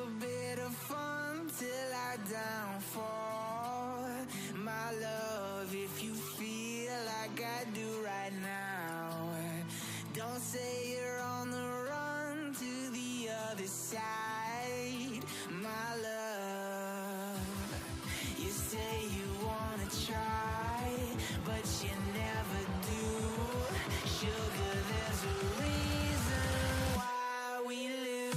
little bit of fun till I downfall. My love, if you feel like I do right now, don't say you're on the run to the other side. My love, you say you wanna try, but you never do. Sugar, there's a reason why we lose.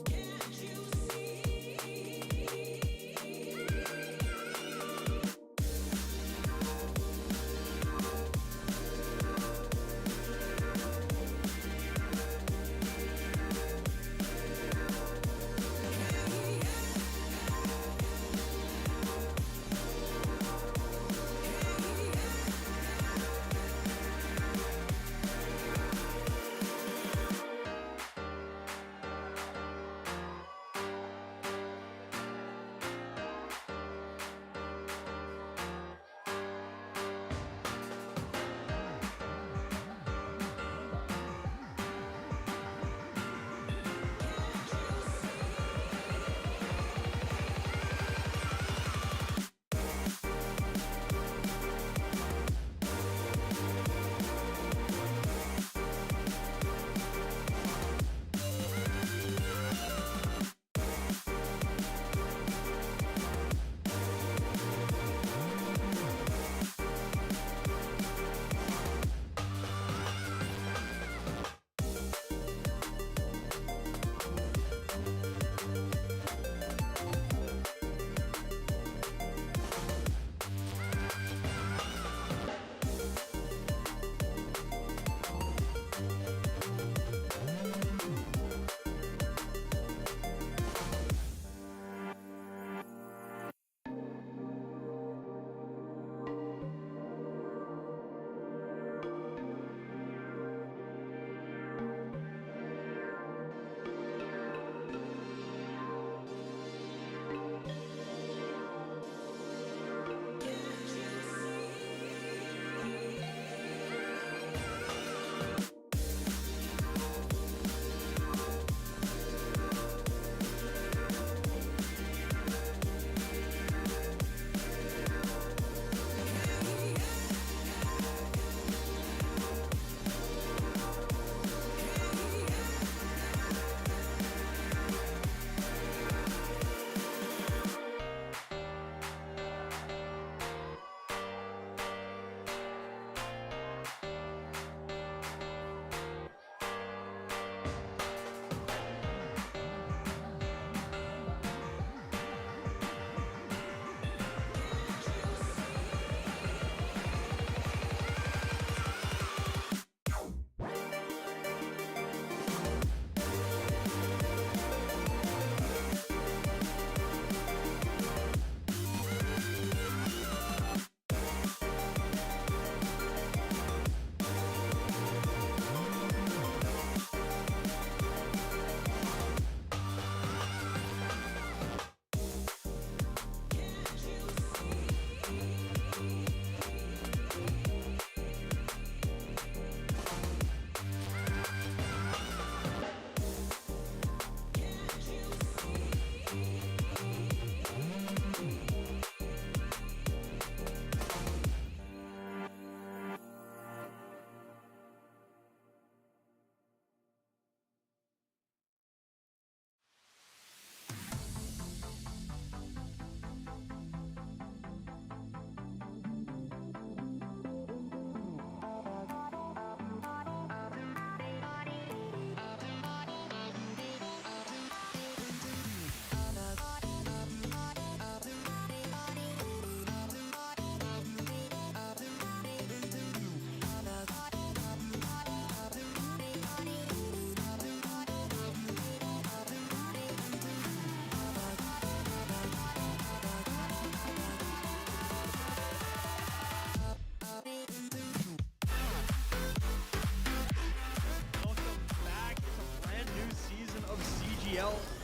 Can't you see?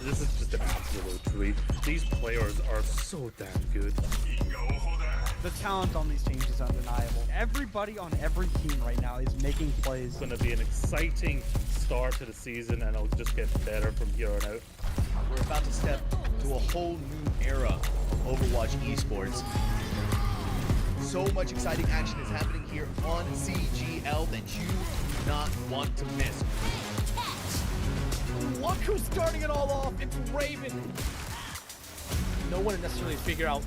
This is just an absolute treat. These players are so damn good. The talent on these teams is undeniable. Everybody on every team right now is making plays. It's going to be an exciting start to the season, and it'll just get better from here on out. We're about to step to a whole new era of Overwatch Esports. So much exciting action is happening here on CGL that you do not want to miss. Look who's starting it all off. It's Raven. No one to necessarily figure out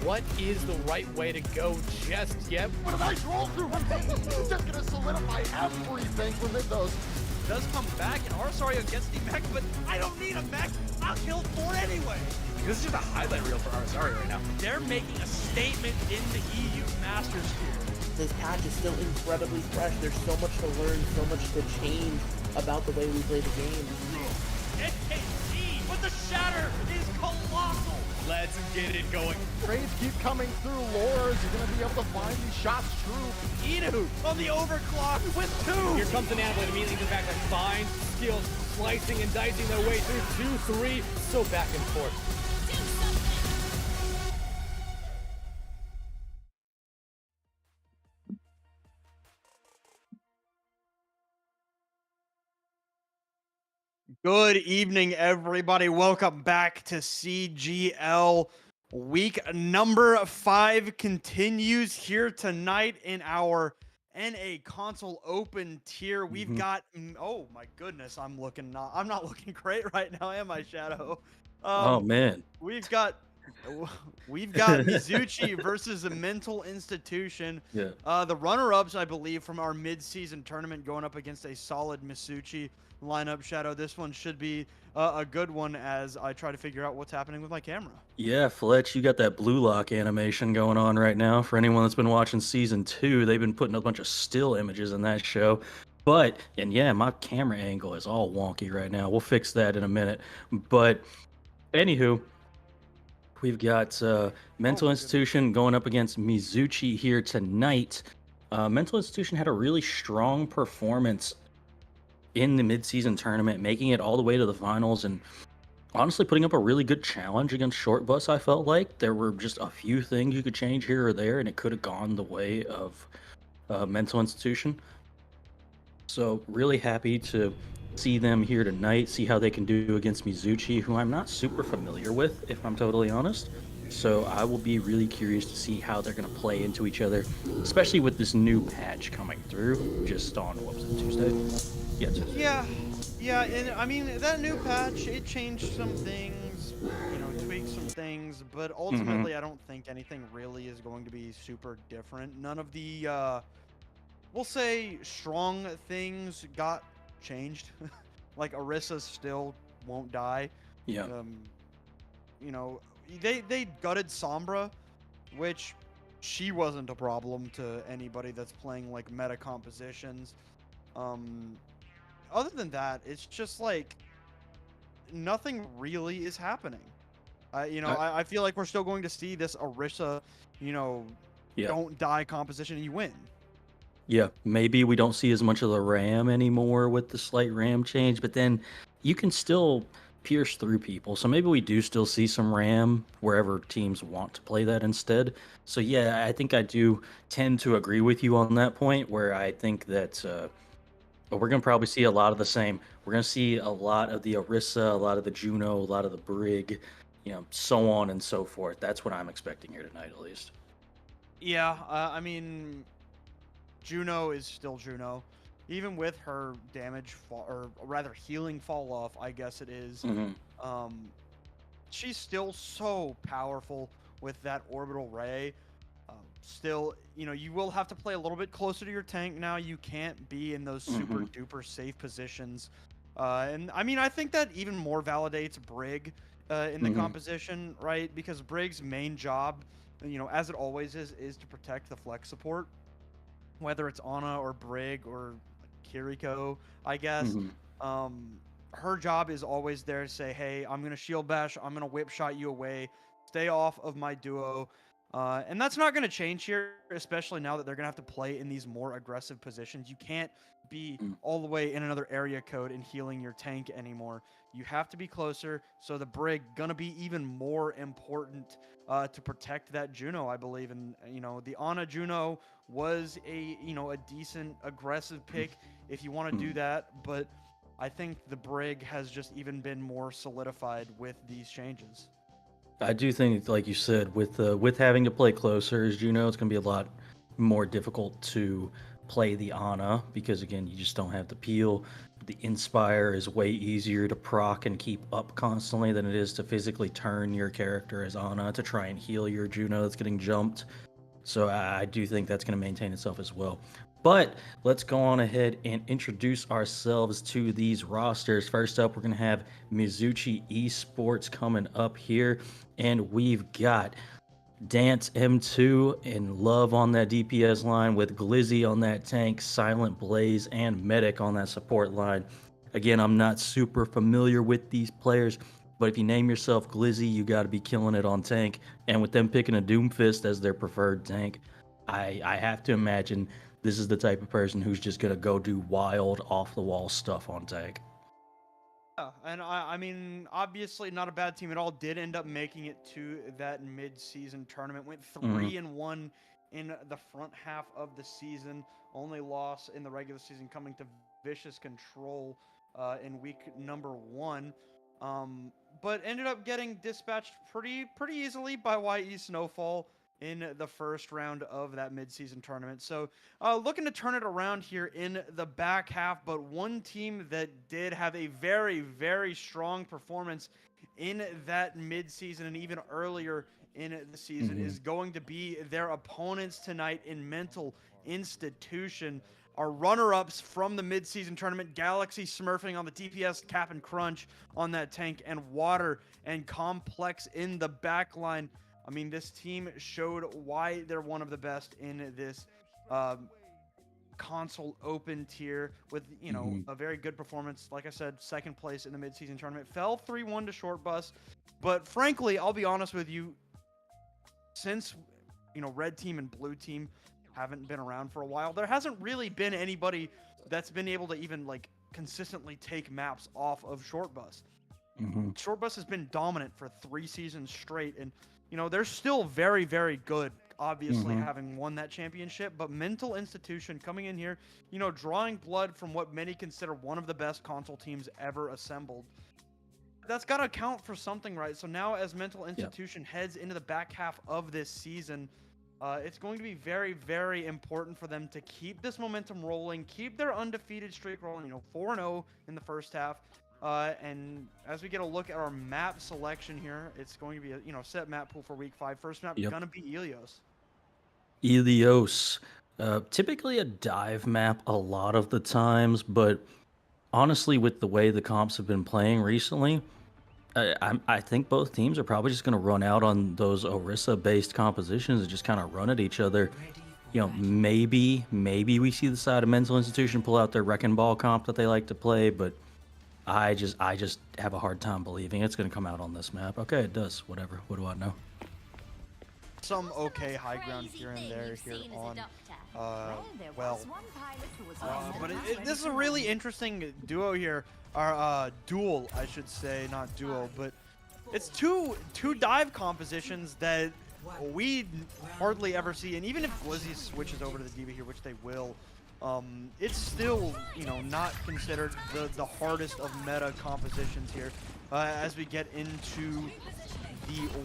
what is the right way to go just yet. What a nice roll through from Peyton. It's just going to solidify everything for Mythos. Does come back, and Arsario gets the mech, but I don't need a mech. I'll kill 4 anyway. This is just a highlight reel for Arsario right now. They're making a statement in the EU Masters here. This patch is still incredibly fresh. There's so much to learn, so much to change about the way we play the game. NKT, but the shatter is colossal. Let's get it going. Trades keep coming through. Lores, you're going to be able to find these shots true. Inu on the overclock with 2. Here comes an Amble immediately goes back to fine skills, slicing and dicing their way through 2, 3, so back and forth. Good evening, everybody. Welcome back to CGL. Week number 5 continues here tonight in our NA console open tier. We've got, oh my goodness, I'm not looking great right now, am I, Shadow? Oh man, we've got Mizuchi versus a mental institution. yeah. The runner-ups, I believe, from our mid-season tournament going up against a solid Mizuchi lineup. Shadow, this one should be a good one as I try to figure out what's happening with my camera. Yeah, Fletch, you got that blue lock animation going on right now. For anyone that's been watching season 2, they've been putting a bunch of still images in that show. And yeah, my camera angle is all wonky right now. We'll fix that in a minute. But anywho, we've got Mental Institution going up against Mizuchi here tonight. Mental Institution had a really strong performance in the mid-season tournament, making it all the way to the finals, and honestly putting up a really good challenge against Short Bus. I felt like there were just a few things you could change here or there, and it could have gone the way of Mental Institution. So really happy to see them here tonight, see how they can do against Mizuchi, who I'm not super familiar with, if I'm totally honest. So I will be really curious to see how they're going to play into each other, especially with this new patch coming through just on, what was it, Tuesday? Yeah, Tuesday. Yeah, and I mean, that new patch, it changed some things, tweaked some things, but ultimately I don't think anything really is going to be super different. None of the, we'll say, strong things got changed. Like, Orisa still won't die. Yeah. They gutted Sombra, which she wasn't a problem to anybody that's playing like meta compositions. Other than that, it's just like nothing really is happening. I feel like we're still going to see this Orisa, don't die composition and you win. Yeah, maybe we don't see as much of the RAM anymore with the slight RAM change, but then you can still pierce through people. So maybe we do still see some RAM wherever teams want to play that instead. So yeah, I think I do tend to agree with you on that point, where I think that we're going to probably see a lot of the same. We're going to see a lot of the Orisa, a lot of the Juno, a lot of the Brig, so on and so forth. That's what I'm expecting here tonight, at least. Yeah, I mean, Juno is still Juno. Even with her damage, or rather healing fall off, I guess it is, she's still so powerful with that orbital ray. Still, you will have to play a little bit closer to your tank now. You can't be in those super duper safe positions. And I mean, I think that even more validates Brig in the composition, right? Because Brig's main job, as it always is to protect the flex support, whether it's Ana or Brig or Kiriko, I guess. Her job is always there to say, hey, I'm going to shield bash, I'm going to whip shot you away, stay off of my duo. And that's not going to change here, especially now that they're going to have to play in these more aggressive positions. You can't be all the way in another area code and healing your tank anymore. You have to be closer, so the Brig going to be even more important to protect that Juno, I believe. And, the Ana Juno was a decent aggressive pick if you want to do that, but I think the Brig has just even been more solidified with these changes. I do think, like you said, with having to play closer, as you know, it's going to be a lot more difficult to play the Ana because again, you just don't have the peel. The Inspire is way easier to proc and keep up constantly than it is to physically turn your character as Ana to try and heal your Juno that's getting jumped. So I do think that's going to maintain itself as well. But let's go on ahead and introduce ourselves to these rosters. First up, we're going to have Mizuchi Esports coming up here. And we've got Dance M2 and Love on that DPS line with Glizzy on that tank, Silent Blaze, and Medic on that support line. Again, I'm not super familiar with these players, but if you name yourself Glizzy, you got to be killing it on tank. And with them picking a Doomfist as their preferred tank, I have to imagine this is the type of person who's just going to go do wild, off-the-wall stuff on tank. Yeah, and I mean, obviously not a bad team at all. Did end up making it to that mid-season tournament. Went 3-1 in the front half of the season. Only loss in the regular season coming to Vicious Control in week number 1. But ended up getting dispatched pretty easily by YE Snowfall in the first round of that mid-season tournament. So looking to turn it around here in the back half, but one team that did have a very, very strong performance in that mid-season and even earlier in the season is going to be their opponents tonight in Mental Institution. Our runner-ups from the mid-season tournament, Galaxy smurfing on the DPS, Cap and Crunch on that tank, and Water and Complex in the back line. I mean, this team showed why they're one of the best in this console open tier with, a very good performance. Like I said, second place in the mid-season tournament. Fell 3-1 to Short Bus. But frankly, I'll be honest with you, since, red team and blue team haven't been around for a while, there hasn't really been anybody that's been able to even, consistently take maps off of Short Bus. Short Bus has been dominant for 3 seasons straight, and they're still very, very good, obviously, having won that championship. But Mental Institution coming in here, drawing blood from what many consider one of the best console teams ever assembled. That's got to count for something, right? So now as Mental Institution heads into the back half of this season, it's going to be very, very important for them to keep this momentum rolling, keep their undefeated streak rolling, 4-0 in the first half. And as we get a look at our map selection here, it's going to be a set map pool for week 5. First map gonna be Ilios. Ilios, typically a dive map a lot of the times, but honestly, with the way the comps have been playing recently, I think both teams are probably just going to run out on those Orisa-based compositions and just kind of run at each other. Maybe we see the side of Mental Institution pull out their Wrecking Ball comp that they like to play, but I just have a hard time believing it's going to come out on this map. Okay, it does. Whatever. What do I know? Some okay high ground here and there here on, but this is a really interesting duo here, or duel, I should say, not duo, but it's two dive compositions that we hardly ever see, and even if Glizzy switches over to the D.Va here, which they will, it's still, not considered the hardest of meta compositions here. As we get into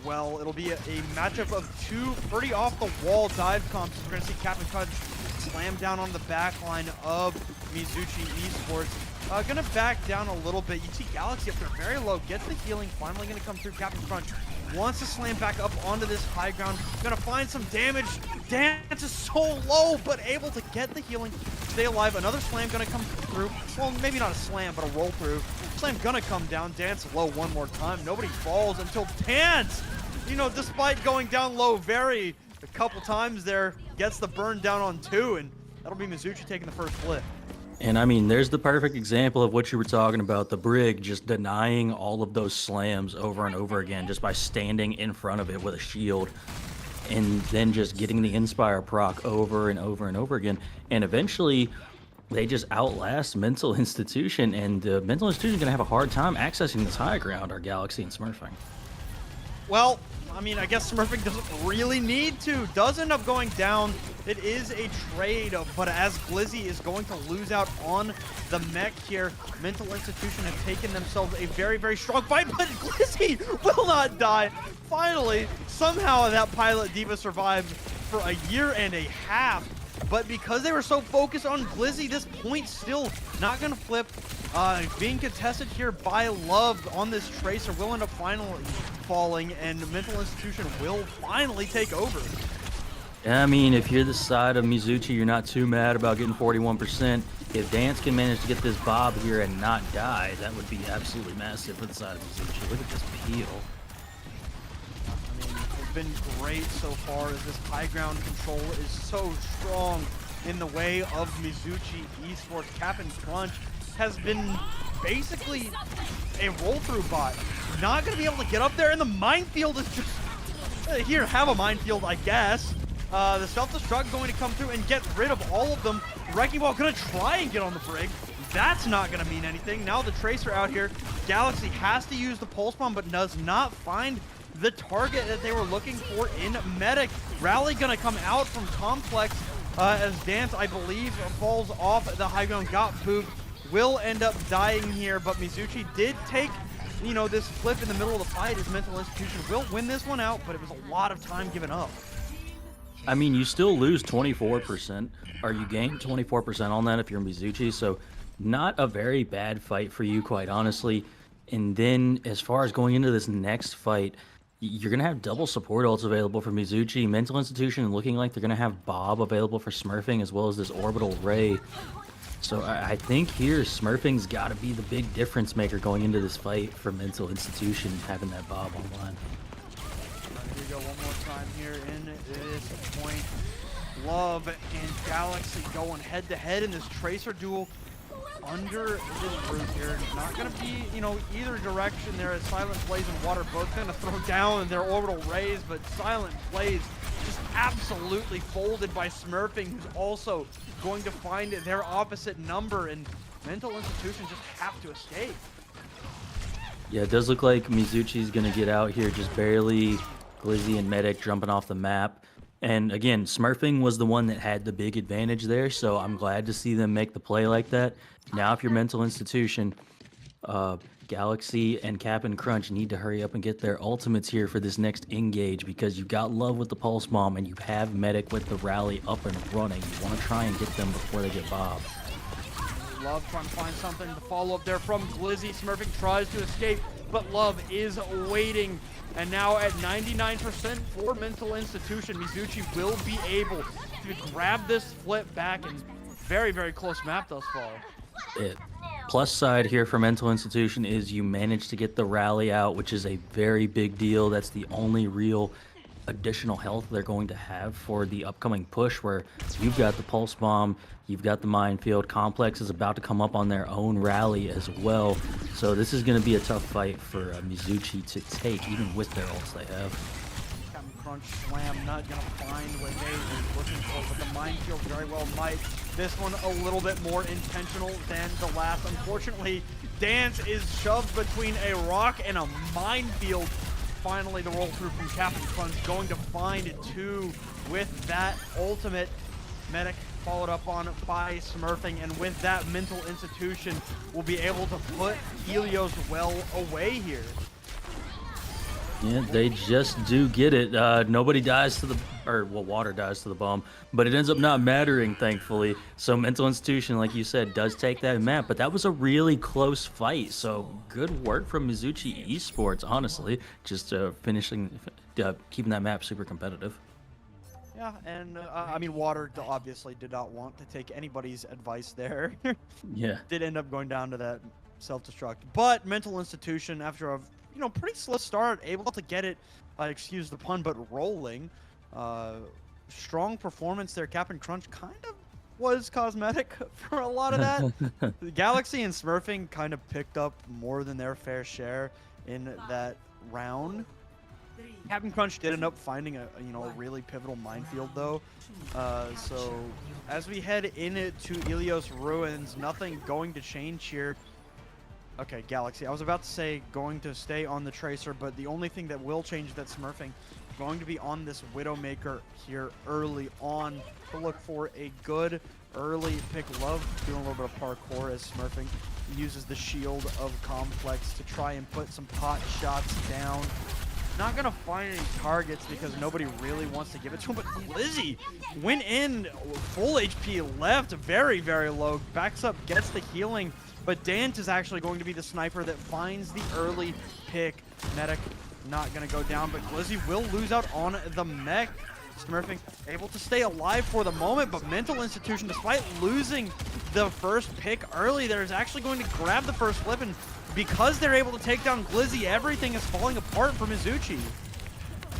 it'll be a matchup of 2 pretty off-the-wall dive comps. We're going to see Captain Crunch slam down on the back line of Mizuchi Esports. Going to back down a little bit. You see Galaxy up there very low, gets the healing, finally going to come through. Captain Crunch wants to slam back up onto this high ground. Going to find some damage. Dance is so low, but able to get the healing, stay alive. Another slam going to come through. Well, maybe not a slam, but a roll through. Slam gonna come down. Dance low one more time. Nobody falls until Dance, despite going down low a couple times there, gets the burn down on 2, and that'll be Mizuchi taking the first flip. And I mean, there's the perfect example of what you were talking about, the Brig just denying all of those slams over and over again just by standing in front of it with a shield. and then just getting the Inspire proc over and over and over again. And eventually, they just outlast Mental Institution, and Mental Institution is going to have a hard time accessing this high ground, our Galaxy and Smurfing. Well, I mean, I guess Smurfing doesn't really need to. Does end up going down. It is a trade, but as Glizzy is going to lose out on the mech here, Mental Institution have taken themselves a very, very strong fight, but Glizzy will not die. Finally, somehow that Pilot Diva survived for a year and a half. But because they were so focused on Glizzy, this point still not going to flip. Being contested here by Love on this Tracer will end up finally falling, and Mental Institution will finally take over. Yeah, I mean, if you're the side of Mizuchi, you're not too mad about getting 41%. If Dance can manage to get this Bob here and not die, that would be absolutely massive for the side of Mizuchi. Look at this peel. I mean, it's been great so far as this high ground control is so strong in the way of Mizuchi Esports. Cap'n Crunch has been basically a roll-through bot. Not going to be able to get up there, and the minefield is just... Here, have a minefield, I guess. The self-destruct going to come through and get rid of all of them. Wrecking Ball going to try and get on the brig. That's not going to mean anything. Now the Tracer out here. Galaxy has to use the Pulse Bomb, but does not find the target that they were looking for in Medic. Rally going to come out from Complex as Dance, I believe, falls off the high ground, got pooped. Will end up dying here, but Mizuchi did take, you know, this flip in the middle of the fight. His Mental Institution will win this one out, but it was a lot of time given up. I mean, you still lose 24%, or you gain 24% on that if you're Mizuchi, so not a very bad fight for you, quite honestly. And then, as far as going into this next fight, you're going to have double support ults available for Mizuchi. Mental Institution looking like they're going to have Bob available for Smurfing, as well as this Orbital Ray. So I think here, Smurfing's got to be the big difference maker going into this fight for Mental Institution, having that Bob online. Here we go one more time here in this point. Love and Galaxy going head-to-head in this Tracer duel under this root here. Not going to be, you know, either direction there as Silent Blaze and Water both going to throw down their orbital rays, but Silent Blaze just absolutely folded by Smurfing, who's also going to find their opposite number, and Mental Institution just have to escape. Yeah, it does look like Mizuchi's going to get out here just barely. Glizzy and Medic jumping off the map. And again, Smurfing was the one that had the big advantage there, so I'm glad to see them make the play like that. Now, if you're Mental Institution, Galaxy and Cap'n Crunch need to hurry up and get their ultimates here for this next engage, because you've got Love with the Pulse Bomb and you have Medic with the Rally up and running. You want to try and get them before they get bobbed. Love trying to find something to follow up there from Glizzy. Smurfing tries to escape, but Love is waiting. And now at 99% for Mental Institution, Mizuchi will be able to grab this flip back, and very, very close map thus far. Plus side here for Mental Institution is you managed to get the Rally out, which is a very big deal. That's the only real additional health they're going to have for the upcoming push, where you've got the Pulse Bomb, you've got the Minefield. Complex is about to come up on their own Rally as well. So this is going to be a tough fight for Mizuchi to take, even with their ults they have. Cap'n Crunch Slam not going to find what they were looking for, but the Minefield very well might. This one a little bit more intentional than the last. Unfortunately, Dance is shoved between a rock and a minefield. Finally, the roll through from Cap'n Crunch going to find two with that ultimate. Medic followed up on by Smurfing, and with that, Mental Institution will be able to put Helios well away here. Yeah, they just do get it. Nobody dies to the, or well, Water dies to the bomb, but it ends up not mattering, thankfully. So Mental Institution, like you said, does take that map, but that was a really close fight. So good work from Mizuchi Esports, honestly, just finishing, keeping that map super competitive. Yeah, and I mean, Water obviously did not want to take anybody's advice there. Yeah. Did end up going down to that self-destruct, but Mental Institution, after a pretty slow start, able to get it, excuse the pun, but rolling. Strong performance there. Cap'n Crunch kind of was cosmetic for a lot of that. The Galaxy and Smurfing kind of picked up more than their fair share in that round. Captain Crunch did end up finding a really pivotal minefield though. So as we head into Ilios Ruins, nothing going to change here. Okay, Galaxy. I was about to say going to stay on the Tracer, but the only thing that will change is that Smurfing going to be on this Widowmaker here early on to look for a good early pick. Love doing a little bit of parkour as Smurfing uses the shield of Complex to try and put some pot shots down. Not gonna find any targets because nobody really wants to give it to him, but Glizzy went in full HP, left very, very low, backs up, gets the healing, but Dance is actually going to be the sniper that finds the early pick. Medic not gonna go down, but Glizzy will lose out on the mech. Smurfing able to stay alive for the moment, but Mental Institution, despite losing the first pick early, there is actually going to grab the first flip, and because they're able to take down Glizzy, everything is falling apart for Mizuchi.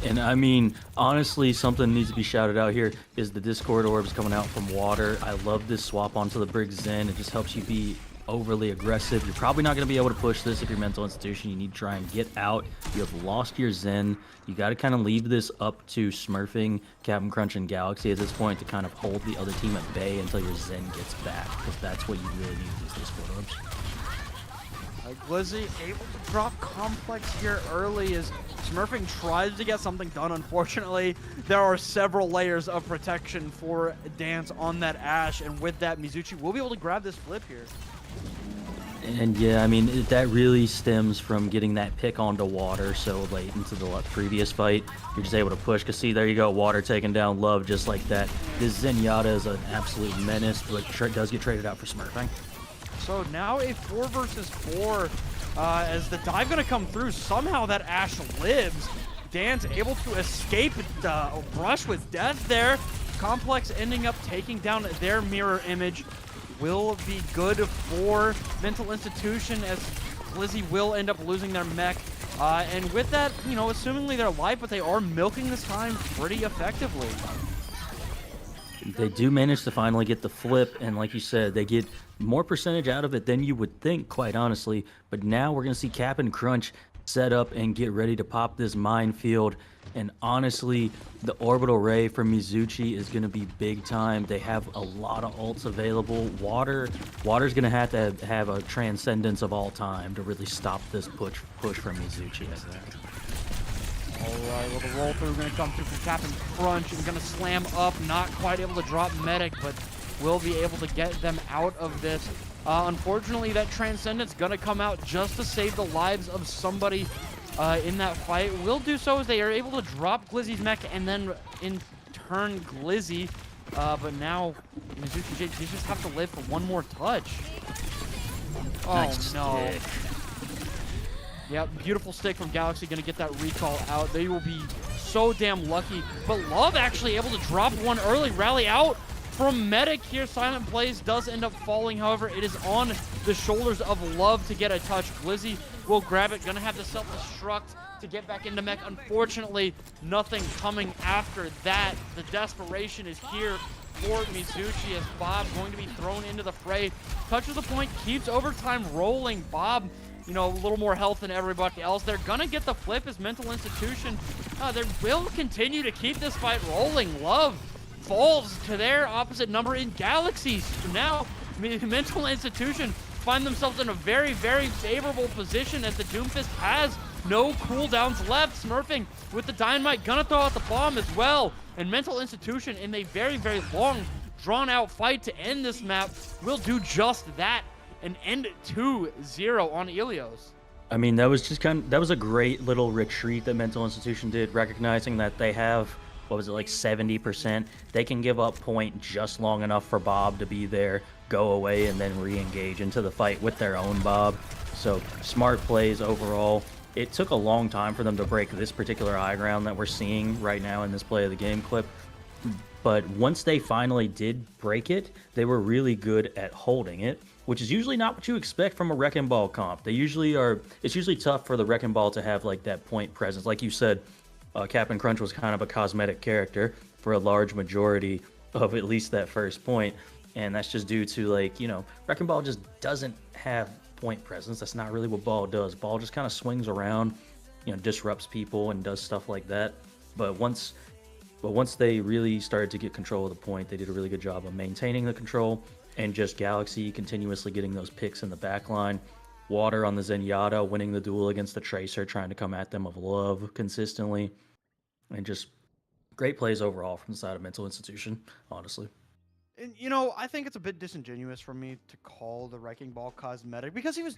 And I mean, honestly, something needs to be shouted out here is the Discord orbs coming out from water. I love this swap onto the Brig Zen. It just helps you be overly aggressive. You're probably not going to be able to push this if you're Mental Institution. You need to try and get out. You have lost your Zen. You got to kind of leave this up to Smurfing, Captain Crunch, and Galaxy at this point to kind of hold the other team at bay until your Zen gets back, because that's what you really need with these Discord orbs. Glizzy able to drop Complex here early as Smurfing tries to get something done. Unfortunately, there are several layers of protection for Dance on that Ashe, and with that, Mizuchi will be able to grab this flip here. And yeah, I mean, that really stems from getting that pick onto water so late into the previous fight. You're just able to push, because see, there you go, water taking down Love just like that. This Zenyatta is an absolute menace, but does get traded out for Smurfing. So now a 4 versus 4 as the dive going to come through. Somehow that Ashe lives. Dance able to escape brush with death there. Complex ending up taking down their mirror image. Will be good for Mental Institution as Glizzy will end up losing their mech. And with that, assumingly they're alive, but they are milking this time pretty effectively. They do manage to finally get the flip, and like you said, they get more percentage out of it than you would think, quite honestly. But now we're going to see Cap and Crunch set up and get ready to pop this minefield. And honestly, the orbital ray from Mizuchi is going to be big time. They have a lot of ults available. Water's going to have a transcendence of all time to really stop this push from Mizuchi, I think. Alright, well, the roll through going to come through from Captain Crunch and going to slam up. Not quite able to drop Medic, but will be able to get them out of this. Unfortunately, that Transcendence going to come out just to save the lives of somebody in that fight. Will do so as they are able to drop Glizzy's mech and then in turn Glizzy. But now Mizuchi, they just have to live for one more touch. Oh, Nice no. stick. Yeah, beautiful stick from Galaxy, going to get that recall out. They will be so damn lucky. But Love actually able to drop one early. Rally out from Medic here. Silent Blaze does end up falling. However, it is on the shoulders of Love to get a touch. Glizzy will grab it. Going to have the self-destruct to get back into mech. Unfortunately, nothing coming after that. The desperation is here for Mizuchi as Bob going to be thrown into the fray. Touches the point, keeps overtime rolling. Bob, a little more health than everybody else. They're gonna get the flip as Mental Institution. They will continue to keep this fight rolling. Love falls to their opposite number in Galaxies. Now, Mental Institution find themselves in a very, very favorable position as the Doomfist has no cooldowns left. Smurfing with the Dynamite, gonna throw out the bomb as well. And Mental Institution in a very, very long, drawn-out fight to end this map will do just that and end 2-0 on Ilios. I mean, that was a great little retreat that Mental Institution did, recognizing that they have, what was it, like 70%. They can give up point just long enough for Bob to be there, go away, and then re-engage into the fight with their own Bob. So, smart plays overall. It took a long time for them to break this particular high ground that we're seeing right now in this play of the game clip. But once they finally did break it, they were really good at holding it, which is usually not what you expect from a Wrecking Ball comp. It's usually tough for the Wrecking Ball to have like that point presence. Like you said, Captain Crunch was kind of a cosmetic character for a large majority of at least that first point. And that's just due to Wrecking Ball just doesn't have point presence. That's not really what Ball does. Ball just kind of swings around, disrupts people and does stuff like that. But once they really started to get control of the point, they did a really good job of maintaining the control, and just Galaxy continuously getting those picks in the back line. Water on the Zenyatta, winning the duel against the Tracer, trying to come at them of love consistently. And just great plays overall from the side of Mental Institution, honestly. And I think it's a bit disingenuous for me to call the Wrecking Ball cosmetic because he was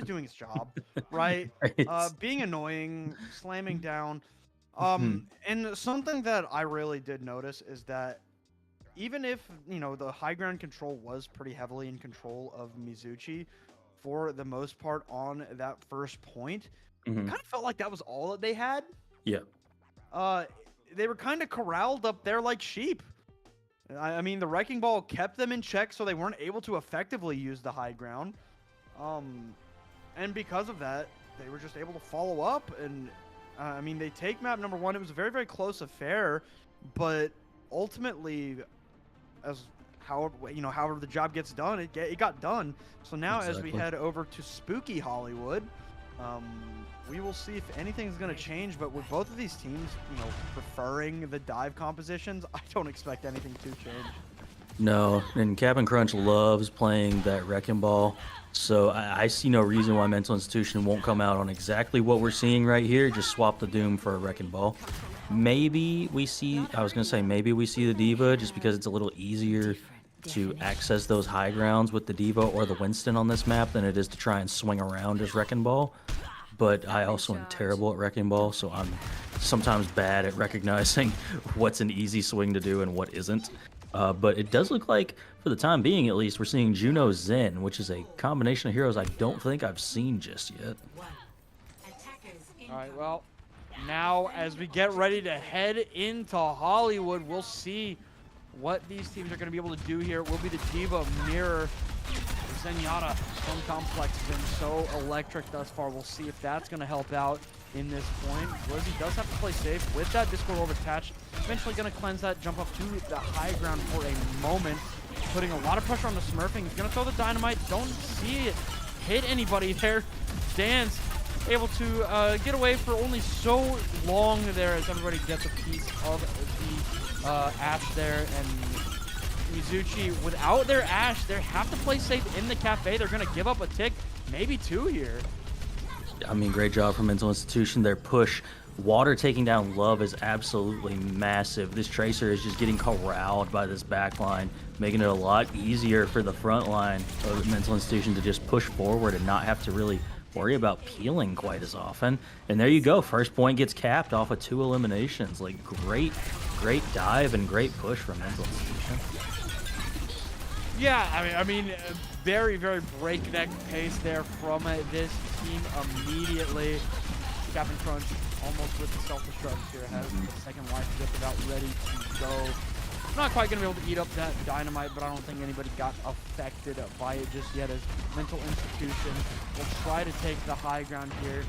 doing his job, right? Right. Being annoying, slamming down. Mhm. And something that I really did notice is that even if the high ground control was pretty heavily in control of Mizuchi for the most part on that first point, it Mhm. kind of felt like that was all that they had. Yeah. They were kind of corralled up there like sheep. I mean, the Wrecking Ball kept them in check, so they weren't able to effectively use the high ground. And because of that, they were just able to follow up. And I mean, they take map number 1. It was a very, very close affair, but ultimately, however the job gets done, it got done. So now, as we Exactly. head over to Spooky Hollywood, we will see if anything's going to change. But with both of these teams, preferring the dive compositions, I don't expect anything to change. No, and Cap'n Crunch loves playing that Wrecking Ball, so I see no reason why Mental Institution won't come out on exactly what we're seeing right here. Just swap the Doom for a Wrecking Ball. Maybe we see, I was going to say, maybe we see the Diva just because it's a little easier to access those high grounds with the Diva or the Winston on this map than it is to try and swing around as Wrecking Ball. But I also am terrible at Wrecking Ball, so I'm sometimes bad at recognizing what's an easy swing to do and what isn't. But it does look like, for the time being at least, we're seeing Juno Zen, which is a combination of heroes I don't think I've seen just yet. All right, well, now as we get ready to head into Hollywood, we'll see what these teams are going to be able to do here. It will be the Diva Mirror. Zenyatta Stone Complex has been so electric thus far. We'll see if that's going to help out in this point. Blizzy does have to play safe with that Discord Orb attached. Eventually going to cleanse that, jump up to the high ground for a moment, putting a lot of pressure on the Smurfing. He's going to throw the dynamite. Don't see it hit anybody there. Dance able to get away for only so long there as everybody gets a piece of the Ash there. And Mizuchi, without their Ash, they have to play safe in the cafe. They're going to give up a tick, maybe 2 here. I mean, great job from Mental Institution. Their push, Water taking down Love, is absolutely massive. This Tracer is just getting corralled by this back line, making it a lot easier for the front line of Mental Institution to just push forward and not have to really worry about peeling quite as often. And there you go. First point gets capped off of 2 eliminations. Like, great dive and great push from Mental Institution. Yeah, I mean, very, very breakneck pace there from this team immediately. Cap'n Crunch almost with the self-destruct here, has the second life zip about ready to go. Not quite going to be able to eat up that dynamite, but I don't think anybody got affected by it just yet, as Mental Institution will try to take the high ground here.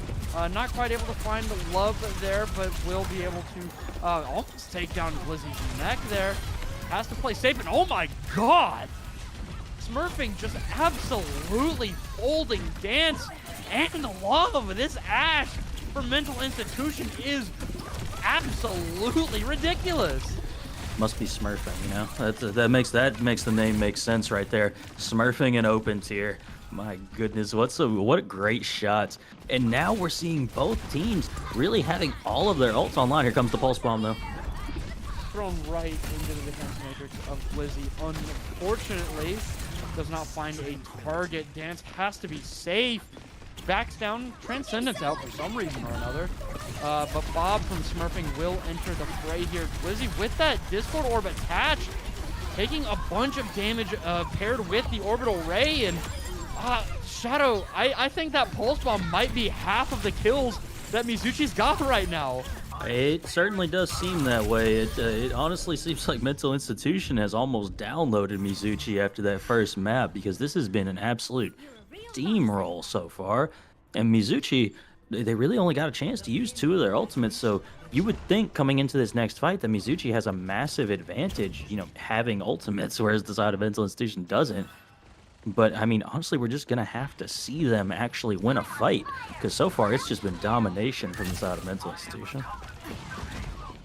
Not quite able to find the Love there, but will be able to almost take down Blizzy's neck there. Has to play safe, and oh my god! Smurfing just absolutely folding Dance and the Love. This Ash for Mental Institution is absolutely ridiculous. Must be Smurfing, you know? That makes the name make sense right there. Smurfing and open tier. My goodness, what great shots. And now we're seeing both teams really having all of their ults online. Here comes the Pulse Bomb, though. Thrown right into the defense matrix of Blizzy. Unfortunately, does not find a target. Dance has to be safe. Backs down, Transcendence out for some reason or another. But Bob from Smurfing will enter the fray here. Blizzy with that Discord Orb attached, taking a bunch of damage paired with the Orbital Ray. And Shadow, I think that Pulse Bomb might be half of the kills that Mizuchi's got right now. It certainly does seem that way. It honestly seems like Mental Institution has almost downloaded Mizuchi after that first map, because this has been an absolute steamroll so far. And Mizuchi, they really only got a chance to use 2 of their ultimates, so you would think coming into this next fight that Mizuchi has a massive advantage, having ultimates, whereas the side of Mental Institution doesn't. But I mean, honestly, we're just gonna have to see them actually win a fight, because so far it's just been domination from the side of Mental Institution.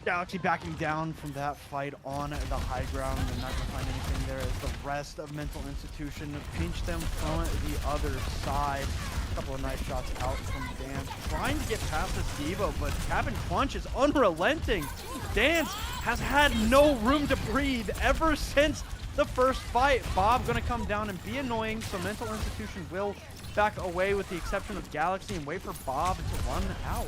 Galaxy backing down from that fight on the high ground. They're not going to find anything there as the rest of Mental Institution pinch them from the other side. A couple of nice shots out from Dance, trying to get past this Devo, but Cap'n Crunch is unrelenting. Dance has had no room to breathe ever since the first fight. Bob going to come down and be annoying, so Mental Institution will back away with the exception of Galaxy and wait for Bob to run out.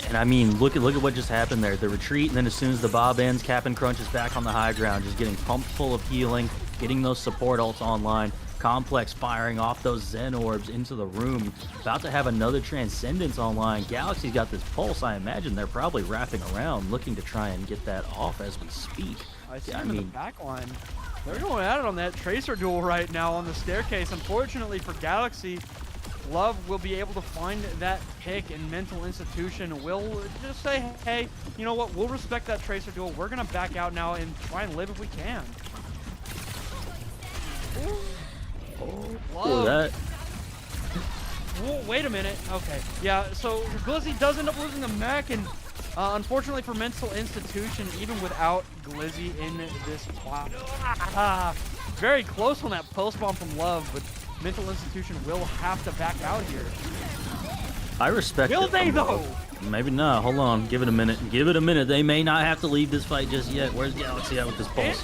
And I mean, look at what just happened there. The retreat, and then as soon as the Bob ends, Cap'n Crunch is back on the high ground, just getting pumped full of healing, getting those support ults online. Complex firing off those Zen orbs into the room. About to have another Transcendence online. Galaxy's got this pulse. I imagine they're probably wrapping around, looking to try and get that off as we speak. I see him in the back line. They're going at it on that Tracer duel right now on the staircase. Unfortunately for Galaxy, Love will be able to find that pick, and Mental Institution will just say, hey, you know what, we'll respect that Tracer duel. We're going to back out now and try and live if we can. Oh, that. Whoa, wait a minute. Okay. Yeah, so Glizzy does end up losing the mech, and unfortunately for Mental Institution, even without Glizzy in this spot, very close on that post bomb from Love, but Mental Institution will have to back out here. I respect it. Will they, though? Maybe not. Hold on. Give it a minute. Give it a minute. They may not have to leave this fight just yet. Where's Galaxy at with this pulse?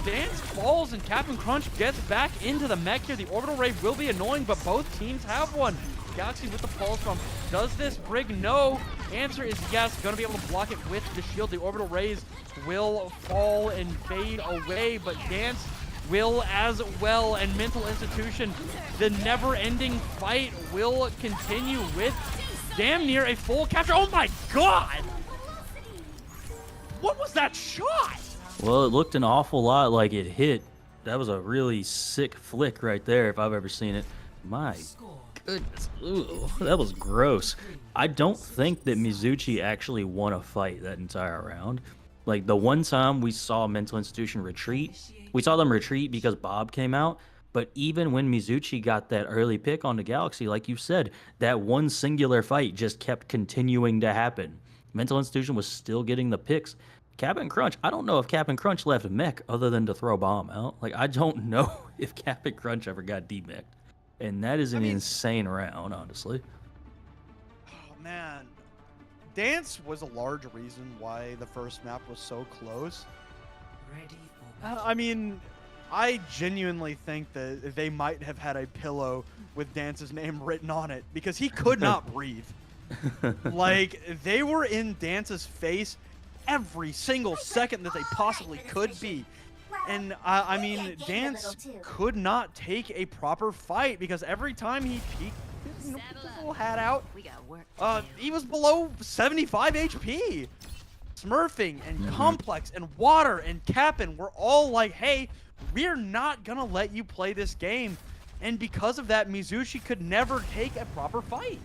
Dance falls and Cap'n Crunch gets back into the mech here. The orbital ray will be annoying, but both teams have one. Galaxy with the pulse bomb. Does this brig? No. Answer is yes. Gonna be able to block it with the shield. The orbital rays will fall and fade away, but Dance will as well, and Mental Institution, the never-ending fight will continue with damn near a full capture. Oh my god! What was that shot? Well, it looked an awful lot like it hit. That was a really sick flick right there, if I've ever seen it. My goodness. Ooh, that was gross. I don't think that Mizuchi actually won a fight that entire round. Like, the one time we saw Mental Institution retreat, we saw them retreat because Bob came out, but even when Mizuchi got that early pick on the Galaxy, like you said, that one singular fight just kept continuing to happen. Mental Institution was still getting the picks. Cap'n Crunch, I don't know if Cap'n Crunch left mech other than to throw bomb out. Like, I don't know if Cap'n Crunch ever got demeched. And that is an insane round, honestly. Oh, man. Dance was a large reason why the first map was so close. I mean, I genuinely think that they might have had a pillow with Dance's name written on it because he could not breathe. Like, they were in Dance's face every single second that they possibly could be. And, I mean, Dance could not take a proper fight because every time he peeked, you know, put his little hat out, he was below 75 HP. Smurfing and Complex and Water and Cap'n were all like, hey, we're not going to let you play this game. And because of that, Mizuchi could never take a proper fight.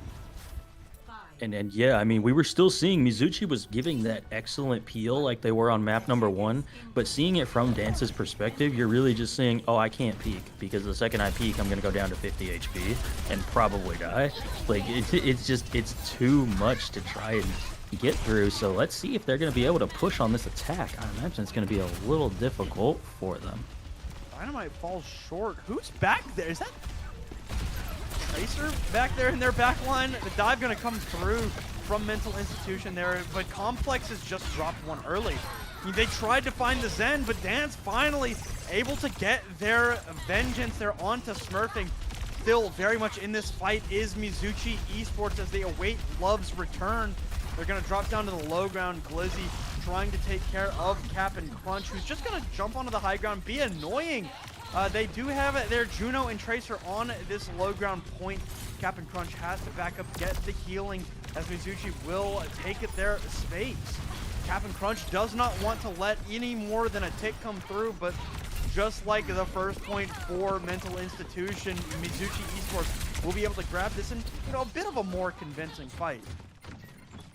And yeah, I mean, we were still seeing Mizuchi was giving that excellent peel like they were on map number 1, but seeing it from Dance's perspective, you're really just saying, oh, I can't peek, because the second I peek, I'm going to go down to 50 HP and probably die. Like, it's too much to try and get through, so let's see if they're going to be able to push on this attack. I imagine it's going to be a little difficult for them. Dynamite falls short. Who's back there? Is that Tracer back there in their back line? The dive going to come through from Mental Institution there, but Complex has just dropped one early. I mean, they tried to find the Zen, but Dance finally able to get their vengeance. They're on to Smurfing. Still very much in this fight is Mizuchi Esports as they await Love's return. They're going to drop down to the low ground. Glizzy trying to take care of Cap'n Crunch, who's just going to jump onto the high ground, be annoying. They do have their Juno and Tracer on this low ground point. Cap'n Crunch has to back up, get the healing, as Mizuchi will take it their space. Cap'n Crunch does not want to let any more than a tick come through, but just like the first point for Mental Institution, Mizuchi Esports will be able to grab this in, you know, a bit of a more convincing fight.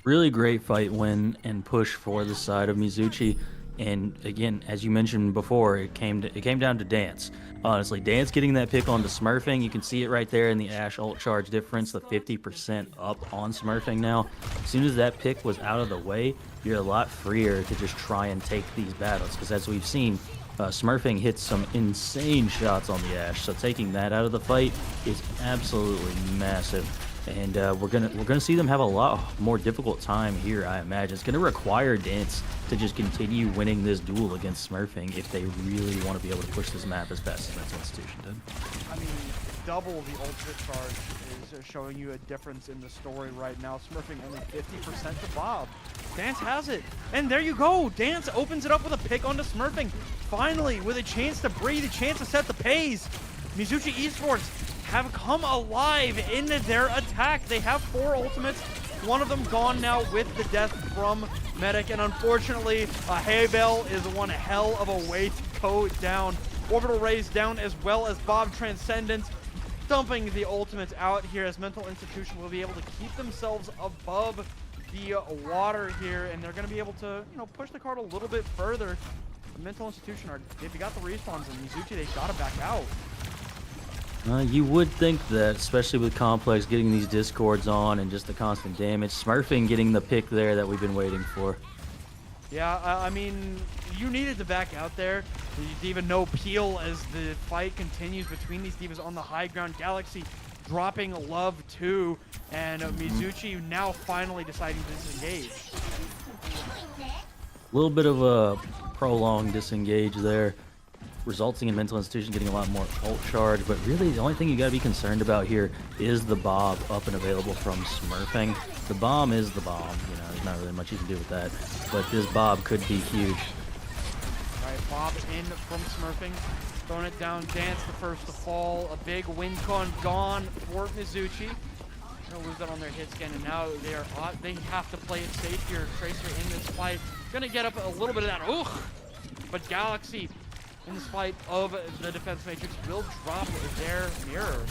Really great fight win and push for the side of Mizuchi. And again, as you mentioned before, it came down to Dance. Honestly, Dance getting that pick onto Smurfing, you can see it right there in the Ashe ult charge difference, the 50% up on Smurfing now. As soon as that pick was out of the way, you're a lot freer to just try and take these battles, because as we've seen, Smurfing hits some insane shots on the Ashe, so taking that out of the fight is absolutely massive. And we're gonna see them have a lot more difficult time here, I imagine. It's gonna require Dance to just continue winning this duel against Smurfing if they really want to be able to push this map as fast as Mental Institution did. I mean, double the ultimate charge is showing you a difference in the story right now. Smurfing only 50% to Bob. Dance has it, and there you go. Dance opens it up with a pick onto Smurfing. Finally, with a chance to breathe, a chance to set the pace. Mizuchi Esports have come alive in their attack. They have 4 ultimates, one of them gone now with the death from Medic, and unfortunately, a hay bale is one hell of a way to go down. Orbital Rays down, as well as Bob Transcendence dumping the ultimates out here, as Mental Institution will be able to keep themselves above the water here, and they're going to be able to, you know, push the card a little bit further. Mental Institution they've got the respawns, and Mizuchi, they've got to back out. You would think that, especially with Complex getting these discords on and just the constant damage, Smurfing getting the pick there that we've been waiting for. Yeah, I mean, you needed to back out there. D.Va no peel as the fight continues between these Divas on the high ground. Galaxy dropping Love 2, and Mizuchi now finally deciding to disengage. A little bit of a prolonged disengage there, resulting in Mental Institution getting a lot more ult charge, but really the only thing you gotta be concerned about here is the Bob up and available from Smurfing. The bomb is the bomb, you know, there's not really much you can do with that, but this Bob could be huge. Alright, Bob in from Smurfing, throwing it down. Dance the first to fall, a big win con gone for Mizuchi. Gonna lose that on their hit scan, and now they have to play it safe here. Tracer in this fight, gonna get up a little bit of that, but Galaxy in the spite of the defense matrix will drop their mirror.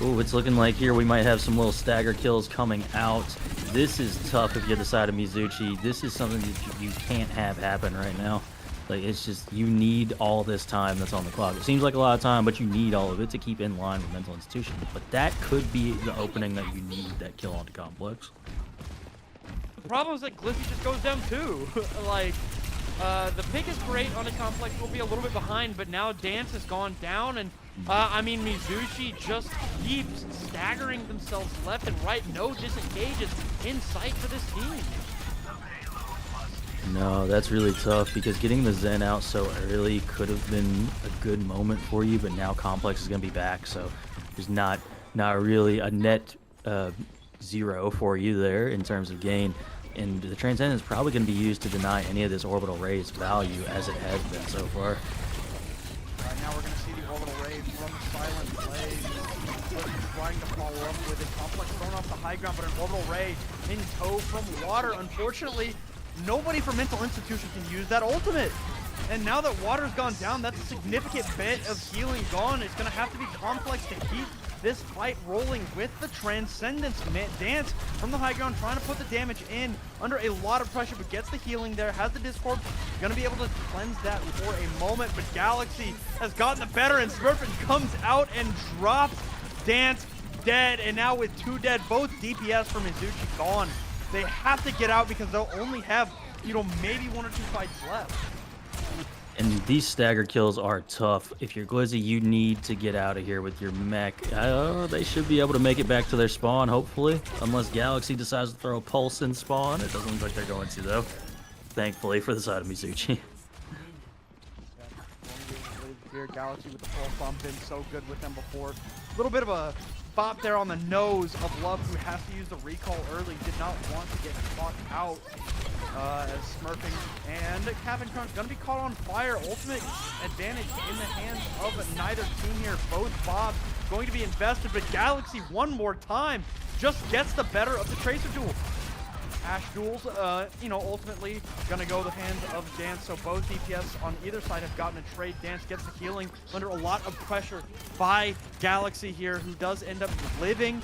Ooh, it's looking like here we might have some little stagger kills coming out. This is tough if you're the side of Mizuchi. This is something that you can't have happen right now. Like, it's just, you need all this time that's on the clock. It seems like a lot of time, but you need all of it to keep in line with Mental Institution. But that could be the opening that you need that kill onto Complex. The problem is that Glizzy just goes down too. Like, the pick is great on a Complex, will be a little bit behind, but now Dance has gone down, and I mean, Mizuchi just keeps staggering themselves left and right. No disengages in sight for this team. No, that's really tough, because getting the Zen out so early could have been a good moment for you, but now Complex is going to be back, so there's not really a net 0 for you there in terms of gain. And the Transcendence is probably going to be used to deny any of this Orbital Ray's value, as it has been so far. Right now we're going to see the Orbital Ray from Silent Blaze. Trying to follow up with a Complex thrown off the high ground, but an Orbital Ray in tow from water. Unfortunately, nobody from Mental Institution can use that ultimate. And now that water's gone down, that's a significant bit of healing gone. It's going to have to be Complex to keep this fight rolling with the Transcendence. Dance from the high ground, trying to put the damage in under a lot of pressure, but gets the healing there, has the Discord, gonna be able to cleanse that for a moment, but Galaxy has gotten the better, and Smurfing comes out and drops Dance dead, and now with 2 dead, both DPS for Mizuchi gone. They have to get out because they'll only have, you know, maybe 1 or 2 fights left. And these stagger kills are tough. If you're Glizzy, you need to get out of here with your mech. They should be able to make it back to their spawn, hopefully. Unless Galaxy decides to throw a pulse in spawn. It doesn't look like they're going to, though. Thankfully for the side of Mizuchi. Here, Galaxy with the pulse bomb, been so good with them before. A little bit of a bop there on the nose of Love, who has to use the recall early. Did not want to get caught out. As Smurfing and Captain Crunch gonna be caught on fire. Ultimate advantage in the hands of neither team here. Both Bobs going to be invested, but Galaxy one more time just gets the better of the Tracer duel. Ashe duels, you know, ultimately gonna go the hands of Dance, so both DPS on either side have gotten a trade. Dance gets the healing under a lot of pressure by Galaxy here, who does end up living.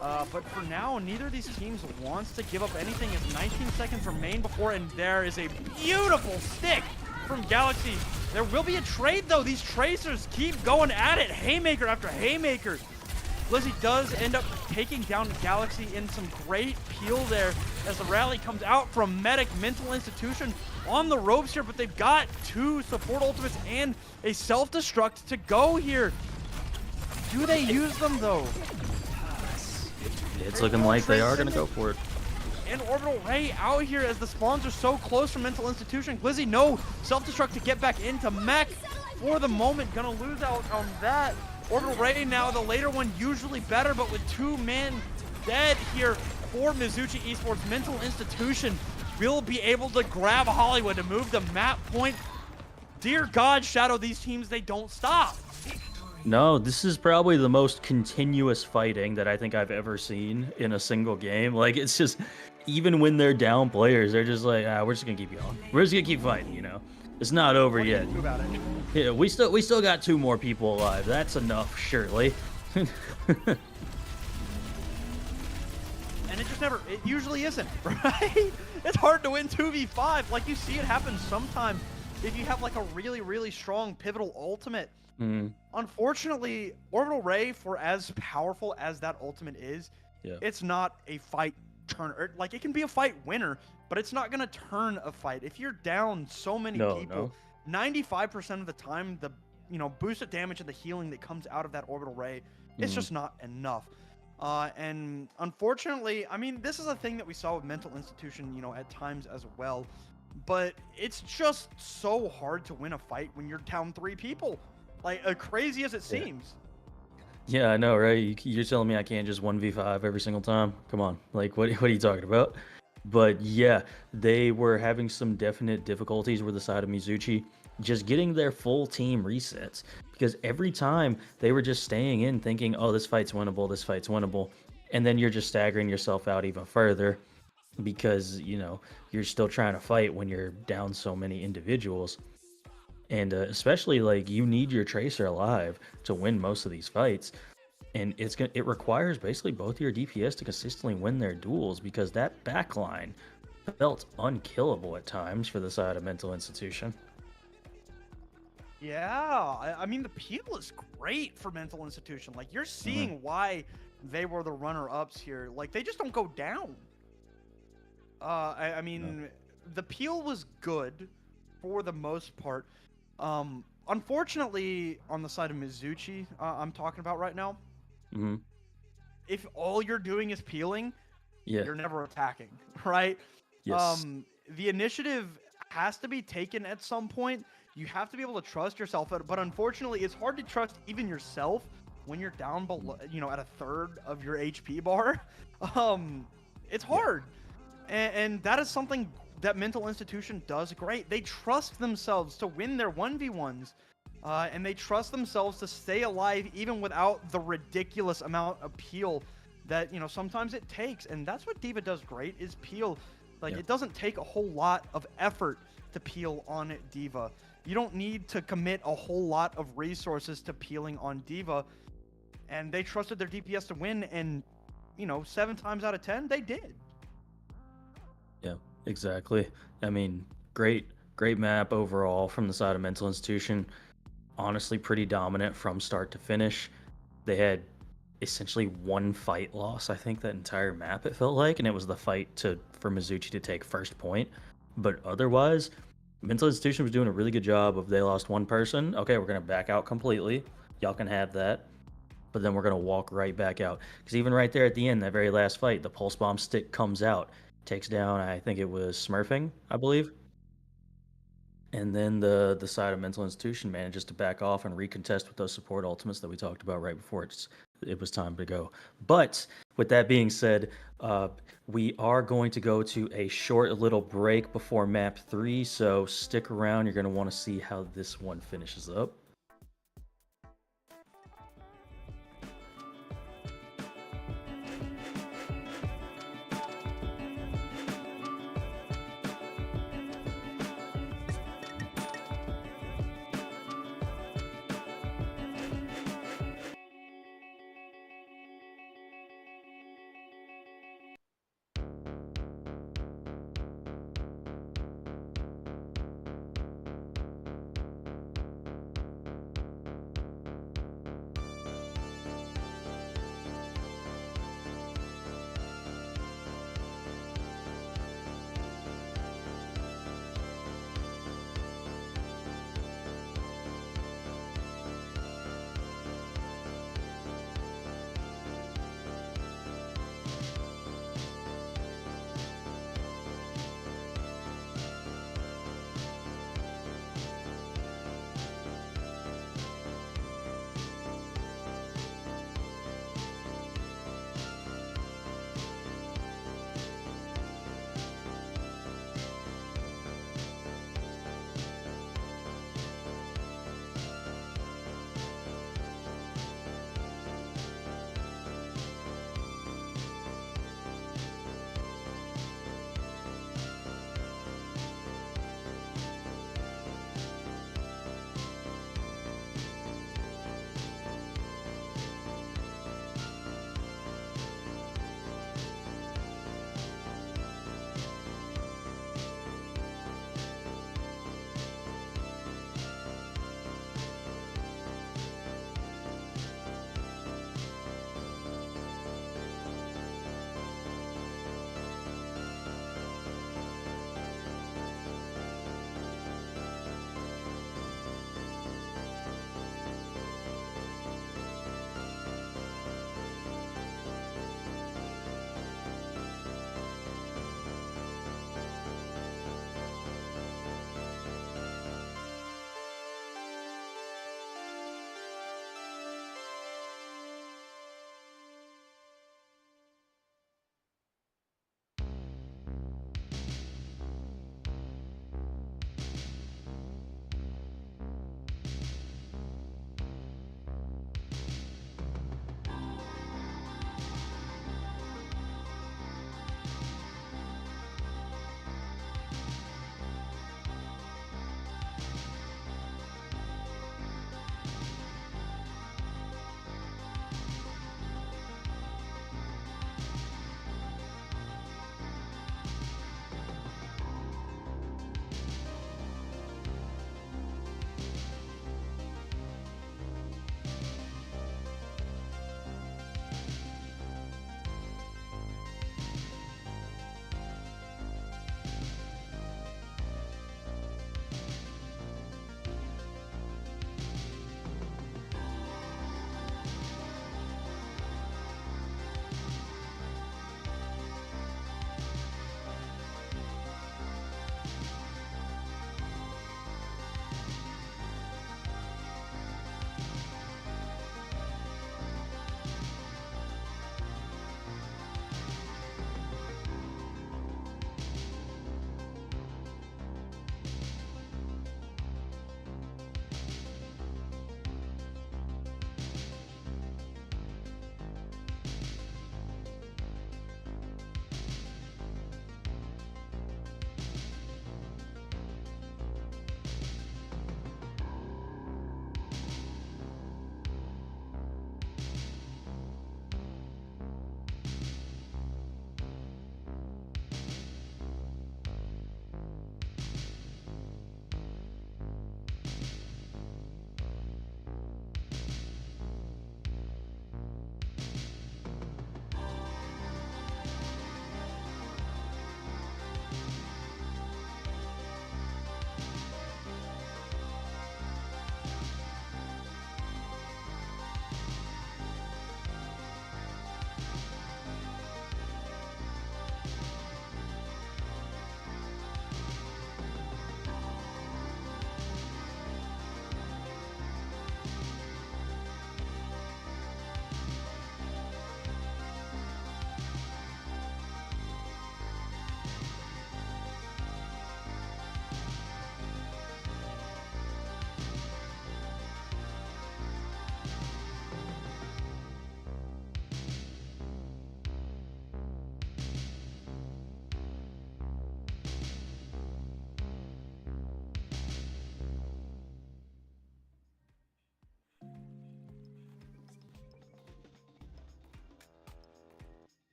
But for now, neither of these teams wants to give up anything as 19 seconds remain before, and there is a beautiful stick from Galaxy. There will be a trade, though. These Tracers keep going at it, haymaker after haymaker. Blizzy does end up taking down Galaxy in some great peel there as the rally comes out from Medic. Mental Institution on the ropes here, but they've got 2 support ultimates and a self-destruct to go here. Do they use them, though? It's looking like they are going to go for it. And Orbital Ray out here as the spawns are so close from Mental Institution. Glizzy, no self-destruct to get back into Mech for the moment. Gonna lose out on that. Orbital Ray now, the later one usually better, but with 2 men dead here for Mizuchi Esports. Mental Institution will be able to grab Hollywood to move the map point. Dear God, Shadow, these teams, they don't stop. No, this is probably the most continuous fighting that I think I've ever seen in a single game. Like, it's just, even when they're down players, they're just like, we're just gonna keep going. We're just gonna keep fighting, you know? It's not over yet. What do you do about it? Yeah, we still got 2 more people alive. That's enough, surely. And it usually isn't, right? It's hard to win 2v5. Like, you see it happen sometimes if you have like a really, really strong pivotal ultimate. Unfortunately, Orbital Ray, for as powerful as that ultimate is, it's not a fight turner. Like, it can be a fight winner, but it's not going to turn a fight. If you're down so many people, 95% of the time, the boosted damage and the healing that comes out of that Orbital Ray, it's just not enough. And unfortunately, I mean, this is a thing that we saw with Mental Institution, at times as well. But it's just so hard to win a fight when you're down 3 people. Like, crazy as it seems. Yeah, I know, right? You're telling me I can't just 1v5 every single time? Come on. Like, what are you talking about? But yeah, they were having some definite difficulties with the side of Mizuchi just getting their full team resets, because every time they were just staying in thinking, oh, this fight's winnable, and then you're just staggering yourself out even further because, you're still trying to fight when you're down so many individuals. And especially, like, you need your Tracer alive to win most of these fights. And it requires basically both your DPS to consistently win their duels, because that backline felt unkillable at times for the side of Mental Institution. Yeah, I mean, the peel is great for Mental Institution. Like, you're seeing why they were the runner-ups here. Like, they just don't go down. I mean, the peel was good for the most part. Unfortunately, on the side of Mizuchi, I'm talking about right now, if all you're doing is peeling, you're never attacking, right? Yes. The initiative has to be taken at some point. You have to be able to trust yourself, but unfortunately, it's hard to trust even yourself when you're down below, at a third of your HP bar. It's hard, and that is something that Mental Institution does great. They trust themselves to win their 1v1s, and they trust themselves to stay alive even without the ridiculous amount of peel that, sometimes it takes. And that's what D.Va does great, is peel. Like, it doesn't take a whole lot of effort to peel on D.Va. You don't need to commit a whole lot of resources to peeling on D.Va. And they trusted their DPS to win, and, 7 times out of 10, they did. Yeah, exactly. I mean, great map overall from the side of Mental Institution. Honestly, pretty dominant from start to finish. They had essentially 1 fight loss, I think, that entire map, it felt like, and it was the fight for Mizuchi to take first point. But otherwise, Mental Institution was doing a really good job of, they lost 1 person. Okay, we're going to back out completely. Y'all can have that. But then we're going to walk right back out. Because even right there at the end, that very last fight, the pulse bomb stick comes out, takes down, I think it was Smurfing, I believe. And then the side of Mental Institution manages to back off and recontest with those support ultimates that we talked about right before it was time to go. But with that being said, we are going to go to a short little break before map 3, so stick around. You're going to want to see how this one finishes up.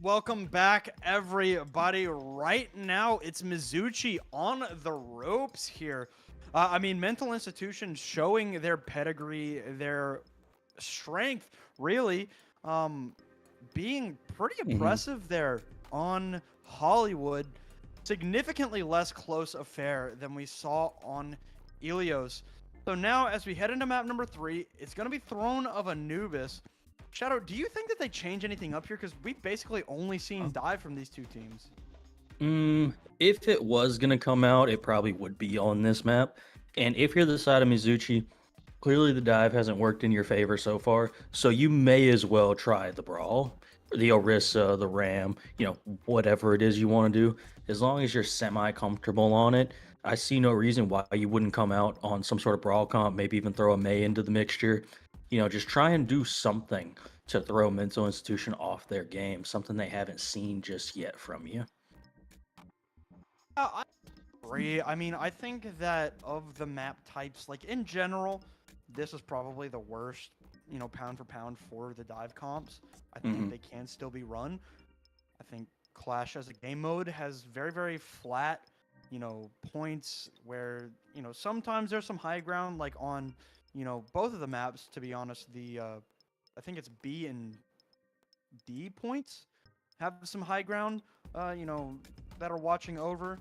Welcome back, everybody. Right now, it's Mizuchi on the ropes here. I mean, Mental Institution showing their pedigree, their strength, really, being pretty impressive there on Hollywood. Significantly less close affair than we saw on Ilios. So now, as we head into map number 3, it's going to be Throne of Anubis. Shadow, do you think that they change anything up here? Because we've basically only seen dive from these two teams. If it was gonna come out, it probably would be on this map. And if you're the side of Mizuchi, clearly the dive hasn't worked in your favor so far. So you may as well try the brawl, the Orisa, the Ram, whatever it is you want to do. As long as you're semi-comfortable on it, I see no reason why you wouldn't come out on some sort of brawl comp, maybe even throw a Mei into the mixture. Just try and do something to throw Mental Institution off their game, something they haven't seen just yet from you. I agree. I mean, I think that of the map types, like in general, this is probably the worst, pound for pound for the dive comps. I think they can still be run. I think Clash as a game mode has very, very flat, points where, sometimes there's some high ground, like on, both of the maps, to be honest. I think it's B and D points have some high ground, that are watching over.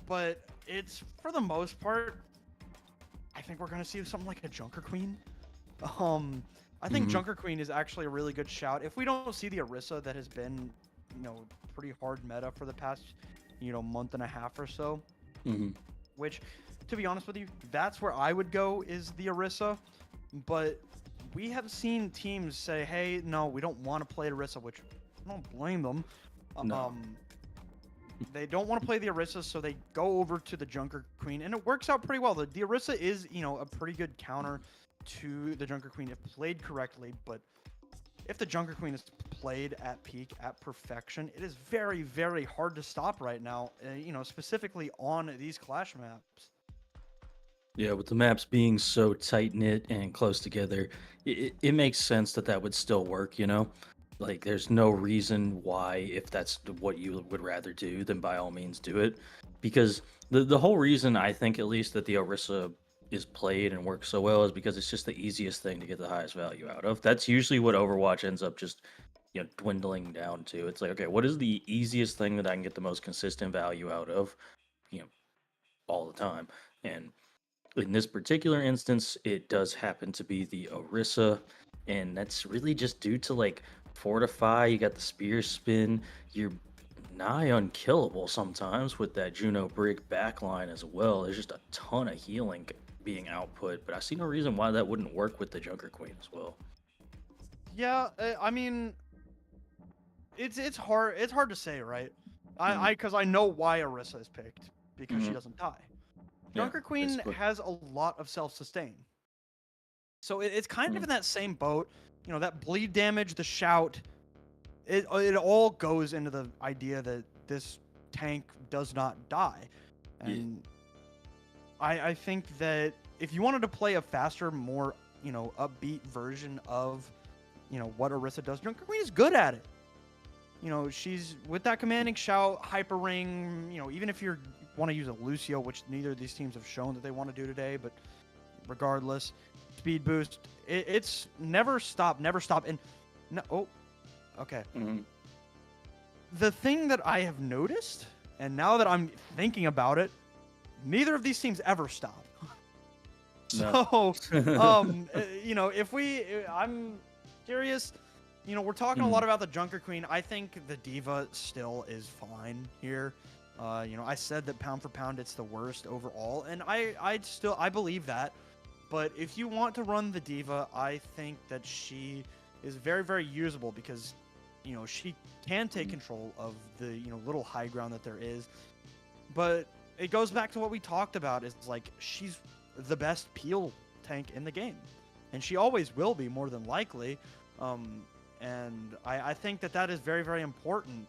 But it's, for the most part, I think we're going to see something like a Junker Queen. I think Junker Queen is actually a really good shout. If we don't see the Orisa that has been, pretty hard meta for the past, month and a half or so, which, to be honest with you, that's where I would go, is the Orisa. But we have seen teams say, hey, no, we don't want to play Orisa, which I don't blame them. No. They don't want to play the Orisa, so they go over to the Junker Queen, and it works out pretty well. The Orisa is, a pretty good counter to the Junker Queen if played correctly, but if the Junker Queen is played at peak, at perfection, it is very, very hard to stop right now, specifically on these Clash maps. Yeah, with the maps being so tight-knit and close together, it makes sense that would still work, Like, there's no reason why, if that's what you would rather do, then by all means do it. Because the whole reason, I think at least, that the Orisa is played and works so well is because it's just the easiest thing to get the highest value out of. That's usually what Overwatch ends up just, dwindling down to. It's like, okay, what is the easiest thing that I can get the most consistent value out of, all the time? And in this particular instance, it does happen to be the Orisa, and that's really just due to, like, Fortify. You got the spear spin. You're nigh unkillable sometimes with that Juno Brig backline as well. There's just a ton of healing being output, but I see no reason why that wouldn't work with the Junker Queen as well. Yeah, I mean, it's hard. It's hard to say, right? Because I know why Orisa is picked, because she doesn't die. Junker Queen has a lot of self-sustain, so it's kind of in that same boat. That bleed damage, the shout, it all goes into the idea that this tank does not die. And I think that if you wanted to play a faster, more, upbeat version of, what Orisa does, Junker Queen is good at it. She's with that commanding shout, hyper ring, even if you want to use a Lucio, which neither of these teams have shown that they want to do today, but regardless, speed boost, it's never stop. And okay. The thing that I have noticed, and now that I'm thinking about it, neither of these teams ever stop. No. So, I'm curious. We're talking a lot about the Junker Queen. I think the Diva still is fine here. I said that pound for pound it's the worst overall, and I believe that. But if you want to run the Diva, I think that she is very, very usable because, she can take control of the, little high ground that there is. But it goes back to what we talked about. Is like, she's the best peel tank in the game. And she always will be, more than likely. And I think that is very, very important,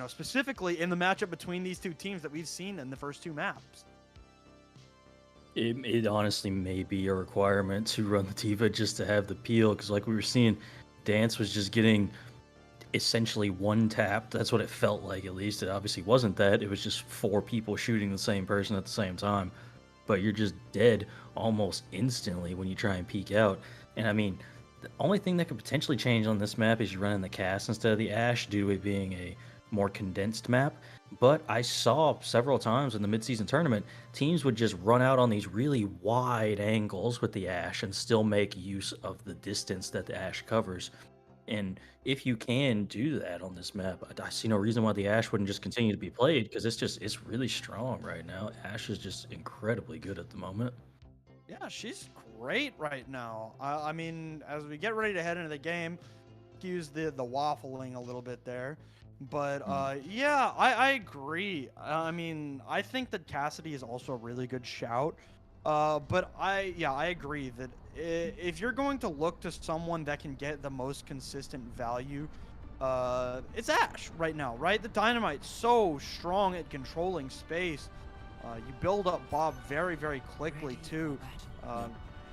specifically in the matchup between these two teams that we've seen in the first two maps. It honestly may be a requirement to run the Diva just to have the peel, because like we were seeing, Dance was just getting essentially one tapped. That's what it felt like, at least. It obviously wasn't that. It was just 4 people shooting the same person at the same time. But you're just dead almost instantly when you try and peek out. And I mean, the only thing that could potentially change on this map is you run in the cast instead of the Ash, due to it being a more condensed map. But I saw several times in the midseason tournament, teams would just run out on these really wide angles with the Ash and still make use of the distance that the Ash covers. And if you can do that on this map, I see no reason why the Ash wouldn't just continue to be played, because it's really strong right now. Ash is just incredibly good at the moment. Yeah, she's great right now. I mean, as we get ready to head into the game, excuse the waffling a little bit there. But yeah, I agree. I mean, I think that Cassidy is also a really good shout. But I agree that if you're going to look to someone that can get the most consistent value, it's Ash right now, right? The Dynamite's so strong at controlling space. You build up Bob very, very quickly too.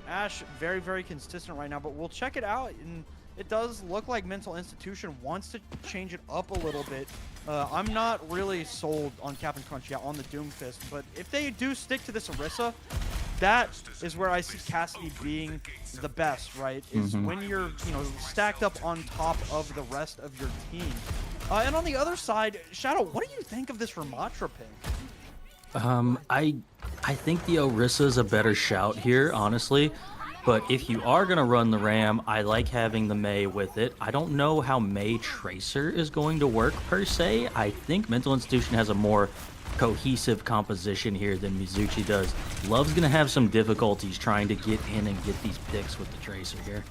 Ash very, very consistent right now, but we'll check it out, and it does look like Mental Institution wants to change it up a little bit. I'm not really sold on Captain Crunch yet on the Doomfist, but if they do stick to this Orisa, that is where I see Cassidy being the best, right? Is when you're, stacked up on top of the rest of your team. And on the other side, Shadow, what do you think of this Ramatra pick? I think the Orisa's a better shout here, honestly. But if you are going to run the Ram, I like having the Mei with it. I don't know how Mei Tracer is going to work, per se. I think Mental Institution has a more cohesive composition here than Mizuchi does. Love's going to have some difficulties trying to get in and get these picks with the Tracer here.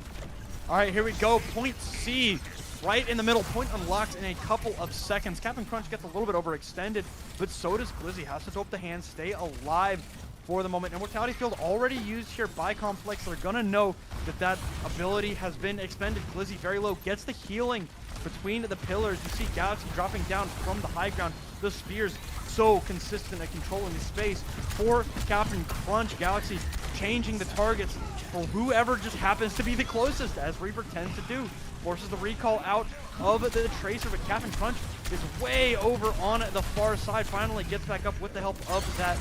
All right, here we go. Point C. Right in the middle. Point unlocks in a couple of seconds. Captain Crunch gets a little bit overextended, but so does Glizzy. Has to dope the hand, stay alive for the moment. Immortality Field already used here by Complex. They're going to know that that ability has been expended. Glizzy very low, gets the healing between the pillars. You see Galaxy dropping down from the high ground. The spears so consistent at controlling the space for Captain Crunch. Galaxy changing the targets for whoever just happens to be the closest, as Reaper tends to do. Forces the recall out of the Tracer, but Captain Crunch is way over on the far side. Finally gets back up with the help of that,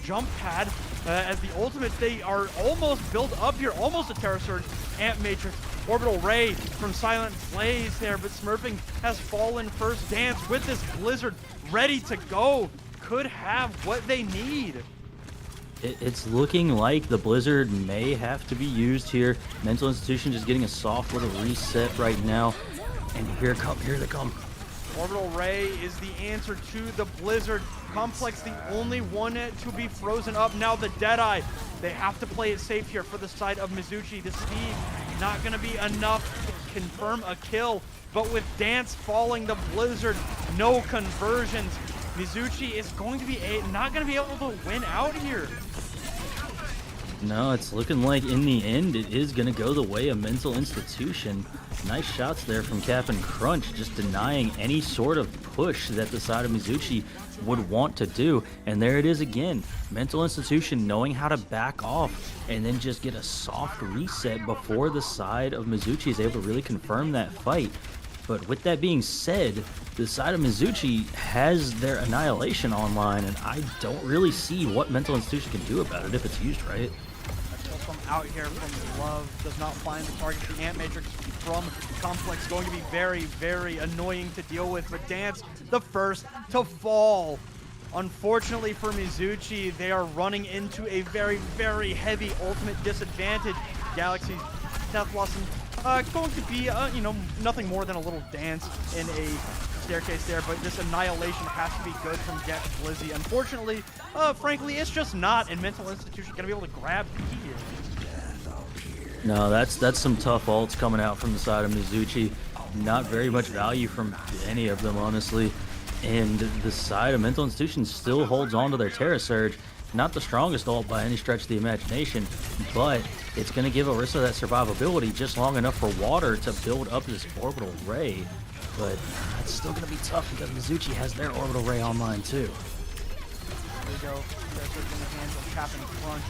jump pad. As the ultimates, they are almost built up here, almost a Terra Surge, Amp Matrix, Orbital Ray from Silent Blaze there, but Smurfing has fallen first. Dance with this Blizzard ready to go. Could have what they need. It's looking like the Blizzard may have to be used here. Mental Institution just getting a soft little reset right now. And here they come. Orbital Ray is the answer to the Blizzard. Complex the only one to be frozen up. Now the Deadeye. They have to play it safe here for the side of Mizuchi. The speed not going to be enough to confirm a kill. But with Dance falling, the Blizzard, no conversions. Mizuchi is going to be not going to be able to win out here. No, it's looking like in the end it is going to go the way of Mental Institution. Nice shots there from Captain Crunch, just denying any sort of push that the side of Mizuchi would want to do. And there it is again. Mental Institution knowing how to back off and then just get a soft reset before the side of Mizuchi is able to really confirm that fight. But with that being said, the side of Mizuchi has their Annihilation online, and I don't really see what Mental Institution can do about it if it's used right. From out here from Love, does not find the target. The Ant Matrix from Complex going to be very, very annoying to deal with, but Dance the first to fall. Unfortunately for Mizuchi, they are running into a very, very heavy ultimate disadvantage. Galaxy's Death Blossom going to be, nothing more than a little dance in a staircase there, but this Annihilation has to be good from Get Blizzy. Unfortunately, frankly, it's just not, and Mental Institution going to be able to grab B here. No, that's some tough ults coming out from the side of Mizuchi. Not very much value from any of them, honestly. And the side of Mental Institution still holds on to their Terra Surge. Not the strongest ult by any stretch of the imagination, but it's going to give Orisa that survivability just long enough for Water to build up this Orbital Ray. But it's still going to be tough because Mizuchi has their Orbital Ray online too. There we go. Terra Surge in the hands of Captain Crunch.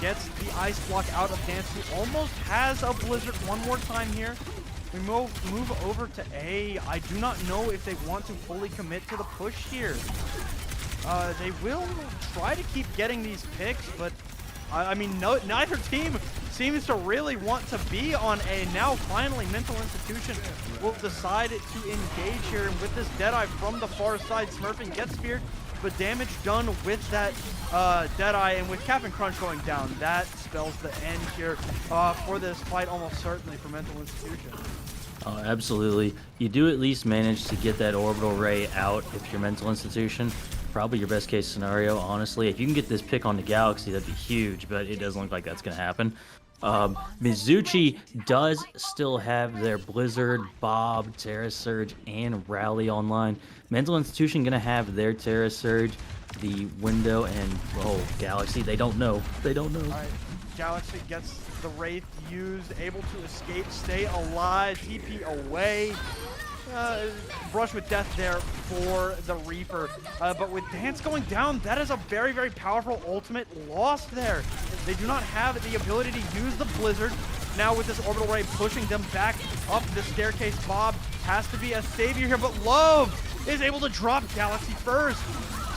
Gets the Ice Block out of Dance, who almost has a Blizzard one more time here. We move over to A. I do not know if they want to fully commit to the push here. They will try to keep getting these picks, but I mean, neither team seems to really want to be on A. Now, finally, Mental Institution will decide to engage here. And with this Deadeye from the far side, Smurfing gets speared, but damage done with that Deadeye. And with Cap and Crunch going down, that spells the end here for this fight, almost certainly for Mental Institution. Oh, absolutely. You do at least manage to get that orbital ray out if you're Mental Institution. Probably your best case scenario, honestly. If you can get this pick on the Galaxy, that'd be huge, but it doesn't look like that's going to happen. Mizuchi does still have their Blizzard, Bob, Terra Surge, and Rally online. Mental Institution going to have their Terra Surge, the Window, and, oh, Galaxy. They don't know. They don't know. All right. Galaxy gets the Wraith used, able to escape, stay alive, TP away. Brush with death there for the Reaper. But with Dance going down, that is a very, very powerful ultimate lost there. They do not have the ability to use the Blizzard. Now with this Orbital Ray pushing them back up the staircase, Bob has to be a savior here, but Love is able to drop Galaxy first.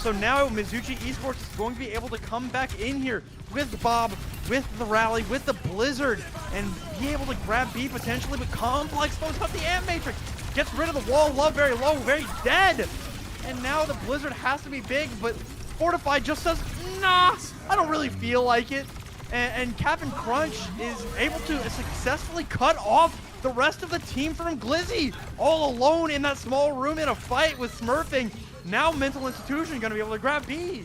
So now Mizuchi Esports is going to be able to come back in here with Bob, with the Rally, with the Blizzard, and be able to grab B potentially, but Complex phones up the Ant Matrix. Gets rid of the wall. Love very low, very dead. And now the Blizzard has to be big, but Fortify just says, nah, I don't really feel like it. And Captain Crunch is able to successfully cut off the rest of the team from Glizzy, all alone in that small room in a fight with Smurfing. Now Mental Institution going to be able to grab B.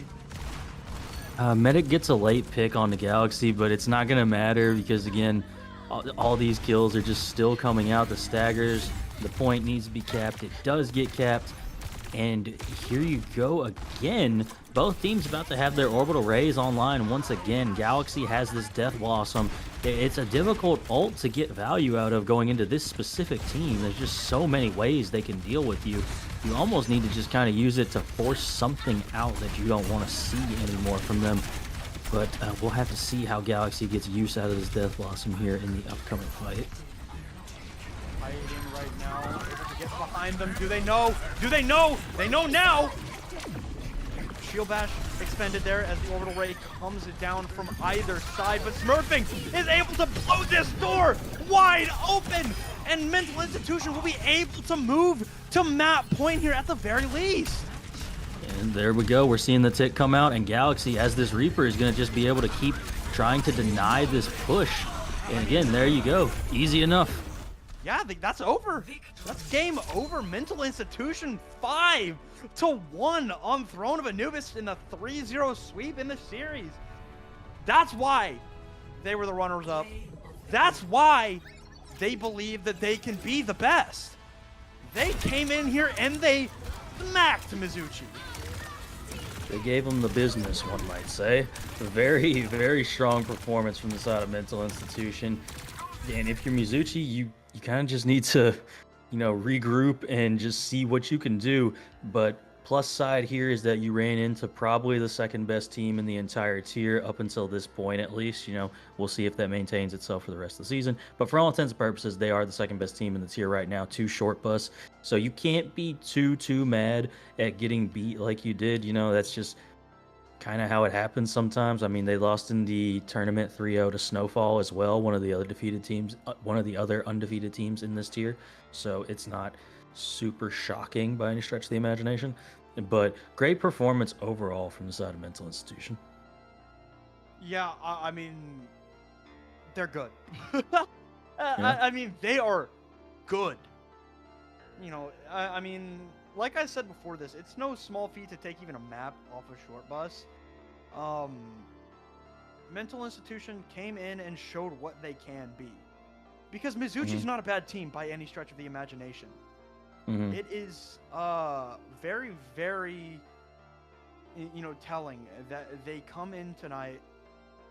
Medic gets a late pick on the Galaxy, but it's not going to matter because, again, all these kills are just still coming out. The staggers, the point needs to be capped. It does get capped. And here you go again. Both teams about to have their orbital rays online once again. Galaxy has this Death Blossom. It's a difficult ult to get value out of going into this specific team. There's just so many ways they can deal with you. You almost need to just kind of use it to force something out that you don't want to see anymore from them. But we'll have to see how Galaxy gets use out of this Death Blossom here in the upcoming fight. Fighting right now, able to get behind them. Do they know? Do they know? They know now! Shield Bash expended there as the Orbital Ray comes down from either side, but Smurfing is able to blow this door wide open, and Mental Institution will be able to move to map point here at the very least. And there we go. We're seeing the tick come out, and Galaxy, as this Reaper, is going to just be able to keep trying to deny this push. And again, there you go. Easy enough. Yeah, that's over. That's game over. Mental Institution 5-1 on Throne of Anubis in the 3-0 sweep in the series. That's why they were the runners-up. That's why they believe that they can be the best. They came in here and they smacked Mizuchi. They gave them the business, one might say. A very, very strong performance from the side of Mental Institution. And if you're Mizuchi, you kind of just need to, regroup and just see what you can do. But plus side here is that you ran into probably the second best team in the entire tier up until this point, at least. We'll see if that maintains itself for the rest of the season. But for all intents and purposes, they are the second best team in the tier right now, 2 short bus. So you can't be too mad at getting beat like you did. That's just kind of how it happens sometimes. I mean, they lost in the tournament 3-0 to Snowfall as well, one of the other undefeated teams in this tier. So it's not super shocking by any stretch of the imagination. But great performance overall from the side of Mental Institution. Yeah, I mean, they're good. Yeah. I mean, they are good. I mean, like I said before this, it's no small feat to take even a map off a short bus. Mental Institution came in and showed what they can be. Because Mizuchi's not a bad team by any stretch of the imagination. It is very, very, telling that they come in tonight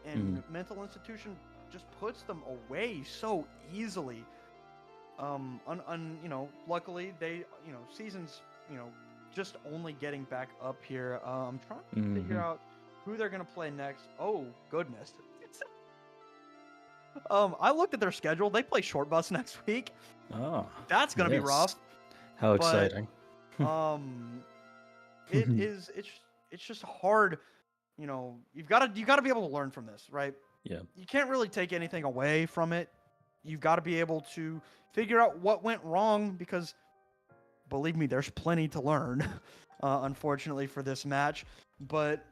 and Mental Institution just puts them away so easily. Luckily they, seasons, just only getting back up here. I'm trying to figure out who they're gonna play next. Oh goodness. I looked at their schedule. They play Short Bus next week. Oh, That's gonna be yes. rough. How But exciting. it is. It's just hard. You know, you gotta be able to learn from this, right? Yeah. You can't really take anything away from it. You've got to be able to figure out what went wrong because, believe me, there's plenty to learn. Unfortunately for this match, but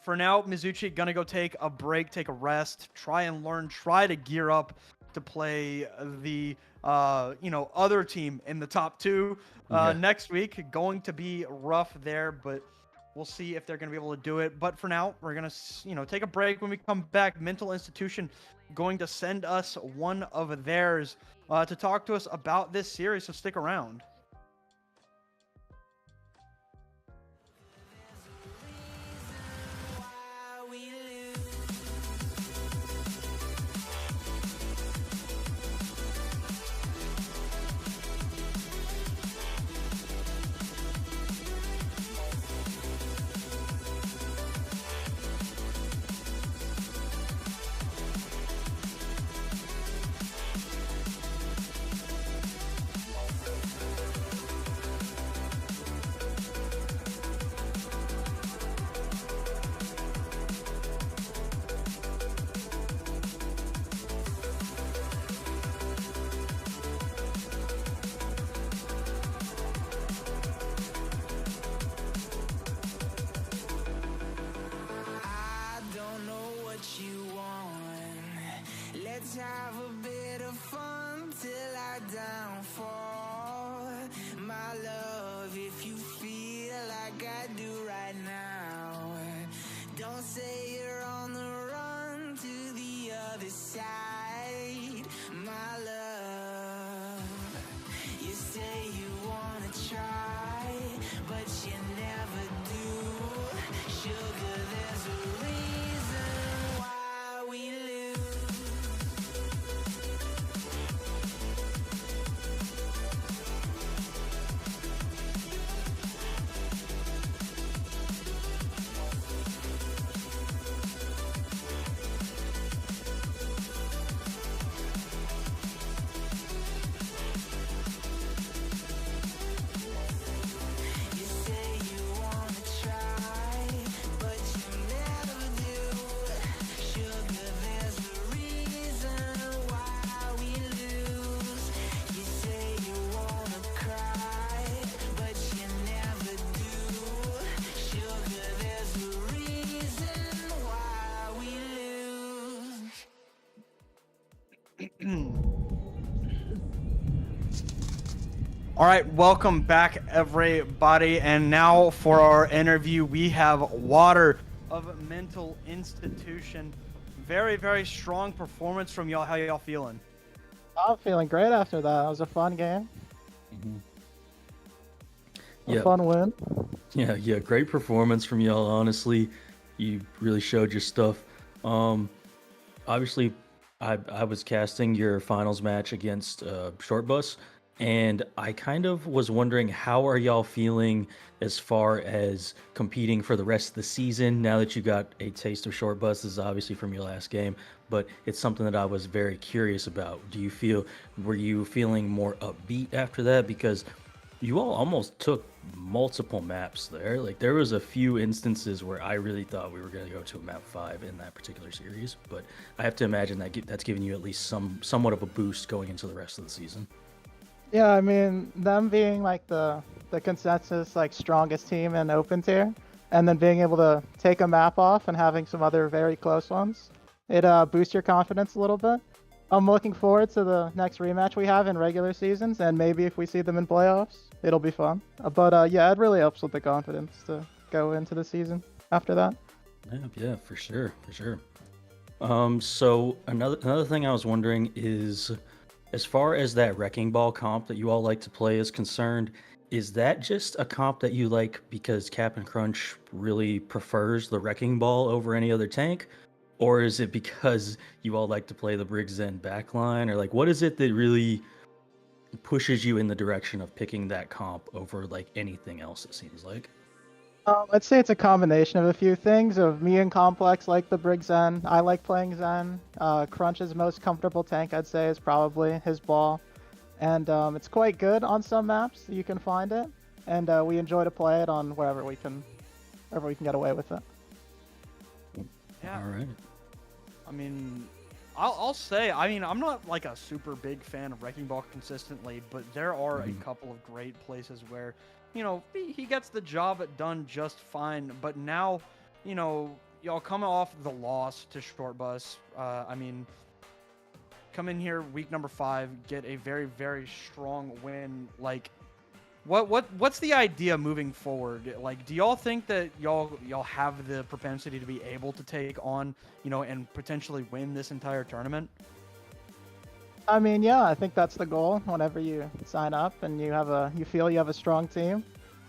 for now, Mizuchi gonna go take a break, take a rest, try and learn, try to gear up to play the other team in the top two Yeah. next week. Going to be rough there, but we'll see if they're gonna be able to do it. But for now, we're gonna take a break. When we come back, Mental Institution going to send us one of theirs to talk to us about this series. So stick around. I don't know what you want. Let's have a bit of fun till I downfall. My love, if you feel like I do right now, don't say you're on the run to the other side. My love, you say you wanna try, but you never do. Sugar, there's a reason why we lose. You say you wanna try, but you never do. Sugar, there's a reason why we lose. You say you wanna cry, but you never do. Sugar, there's a reason why we lose. All right, welcome back, everybody. And now for our interview, we have Water of Mental Institution. Very, very strong performance from y'all. How y'all feeling? I'm feeling great after that. It was a fun game. Yeah. A fun win. Yeah, great performance from y'all. Honestly, you really showed your stuff. Obviously, I was casting your finals match against Short Bus, and I kind of was wondering how are y'all feeling as far as competing for the rest of the season now that you got a taste of Short Bus. This is obviously from your last game, but it's something that I was very curious about. Were you feeling more upbeat after that? Because you all almost took multiple maps there. Like there was a few instances where I really thought we were going to go to a map 5 in that particular series, but I have to imagine that that's giving you at least somewhat of a boost going into the rest of the season. Yeah, I mean, them being like the consensus like strongest team in open tier, and then being able to take a map off and having some other very close ones, it boosts your confidence a little bit. I'm looking forward to the next rematch we have in regular seasons, and maybe if we see them in playoffs, it'll be fun. But yeah, it really helps with the confidence to go into the season after that. Yeah, for sure. So another thing I was wondering is, as far as that Wrecking Ball comp that you all like to play is concerned, is that just a comp that you like because Cap'n Crunch really prefers the Wrecking Ball over any other tank? Or is it because you all like to play the Briggs Zen backline? Or like, what is it that really pushes you in the direction of picking that comp over like anything else, it seems like? I'd say it's a combination of a few things. Of me and Complex like the Brig Zen. I like playing Zen. Crunch's most comfortable tank, I'd say, is probably his ball. And it's quite good on some maps. You can find it. And we enjoy to play it on wherever we can get away with it. Yeah. All right. I mean, I'll say, I mean, I'm not like a super big fan of Wrecking Ball consistently, but there are a couple of great places where, you know, he gets the job done just fine. But now, you know, y'all coming off the loss to Short Bus, I mean, come in here week number 5, get a very, very strong win. Like, what's the idea moving forward? Like, do y'all think that y'all have the propensity to be able to take on, you know, and potentially win this entire tournament? I mean, yeah, I think that's the goal. Whenever you sign up and you feel you have a strong team,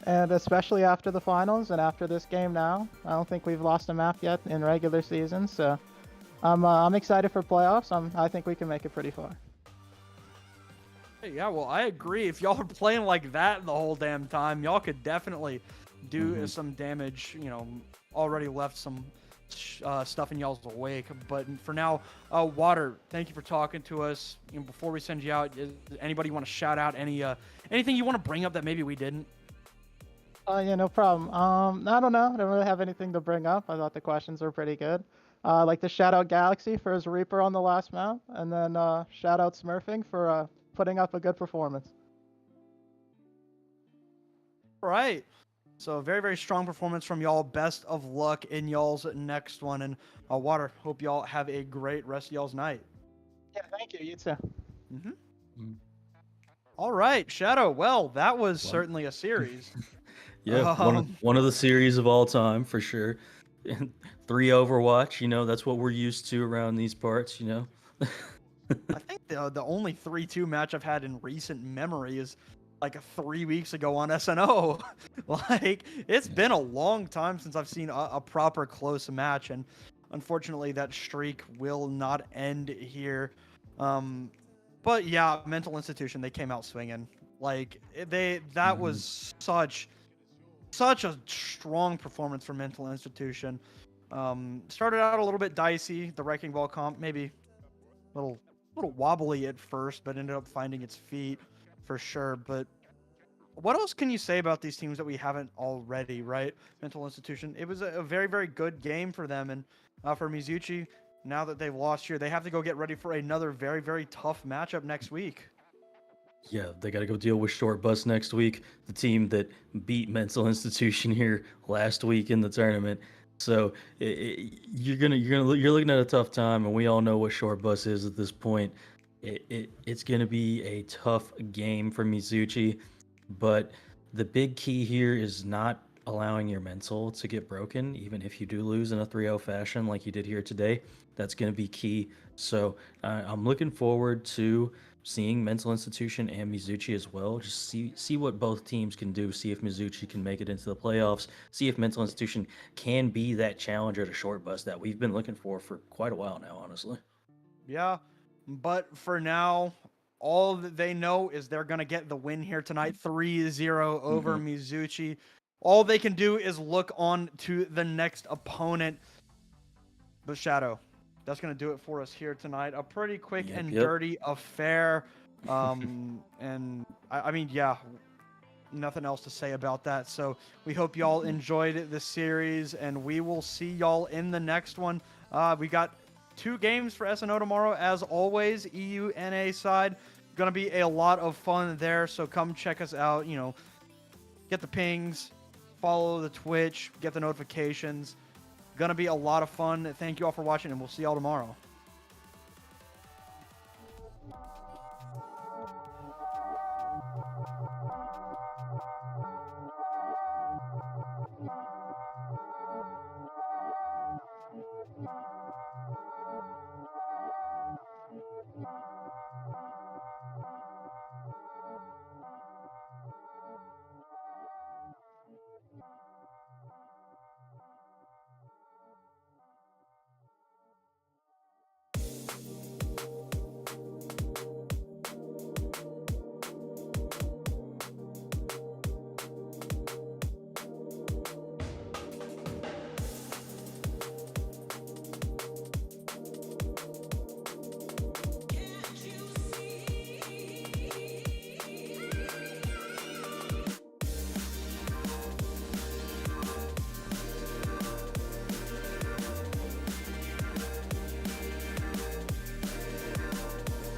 and especially after the finals and after this game now, I don't think we've lost a map yet in regular season. So I'm excited for playoffs. I think we can make it pretty far. Hey, yeah, well, I agree. If y'all are playing like that the whole damn time, y'all could definitely do some damage. You know, already left some stuff in y'all's wake. But for now, Water, thank you for talking to us. You know, before we send you out, anybody want to shout out anything you want to bring up that maybe we didn't? Yeah, no problem. I don't know. I don't really have anything to bring up. I thought the questions were pretty good. I'd like to shout out Galaxy for his Reaper on the last map, and then shout out Smurfing for putting up a good performance. All right. So very, very strong performance from y'all. Best of luck in y'all's next one. And Water, hope y'all have a great rest of y'all's night. Yeah, thank you. You too. All right, Shadow. Well, that was certainly a series. Yeah, one of the series of all time for sure. 3 Overwatch, you know, that's what we're used to around these parts, you know. I think the only 3-2 match I've had in recent memory is like 3 weeks ago on SNO. Like, it's been a long time since I've seen a proper close match, and unfortunately that streak will not end here. But yeah, Mental Institution, they came out swinging. Like, that was such a strong performance for Mental Institution. Started out a little bit dicey, the Wrecking Ball comp, maybe a little wobbly at first, but ended up finding its feet for sure. But what else can you say about these teams that we haven't already, right? Mental Institution, it was a very, very good game for them. And for Mizuchi, now that they've lost here, they have to go get ready for another very, very tough matchup next week. Yeah, they got to go deal with Short Bus next week, the team that beat Mental Institution here last week in the tournament. So you're looking at a tough time, and we all know what Short Bus is at this point. It's gonna be a tough game for Mizuchi, but the big key here is not allowing your mental to get broken, even if you do lose in a 3-0 fashion like you did here today. That's gonna be key. So I'm looking forward to seeing Mental Institution and Mizuchi as well. Just see what both teams can do. See if Mizuchi can make it into the playoffs. See if Mental Institution can be that challenger to Short Bus that we've been looking for quite a while now, honestly. Yeah, but for now, all that they know is they're going to get the win here tonight, 3-0 over Mizuchi. All they can do is look on to the next opponent. But Shadow, that's going to do it for us here tonight. A pretty quick and dirty affair. And I mean, yeah, nothing else to say about that. So we hope y'all enjoyed the series, and we will see y'all in the next one. We got 2 games for SNO tomorrow, as always. EU, NA side. Going to be a lot of fun there, so come check us out. You know, get the pings, follow the Twitch, get the notifications. Gonna be a lot of fun. Thank you all for watching, and we'll see y'all tomorrow.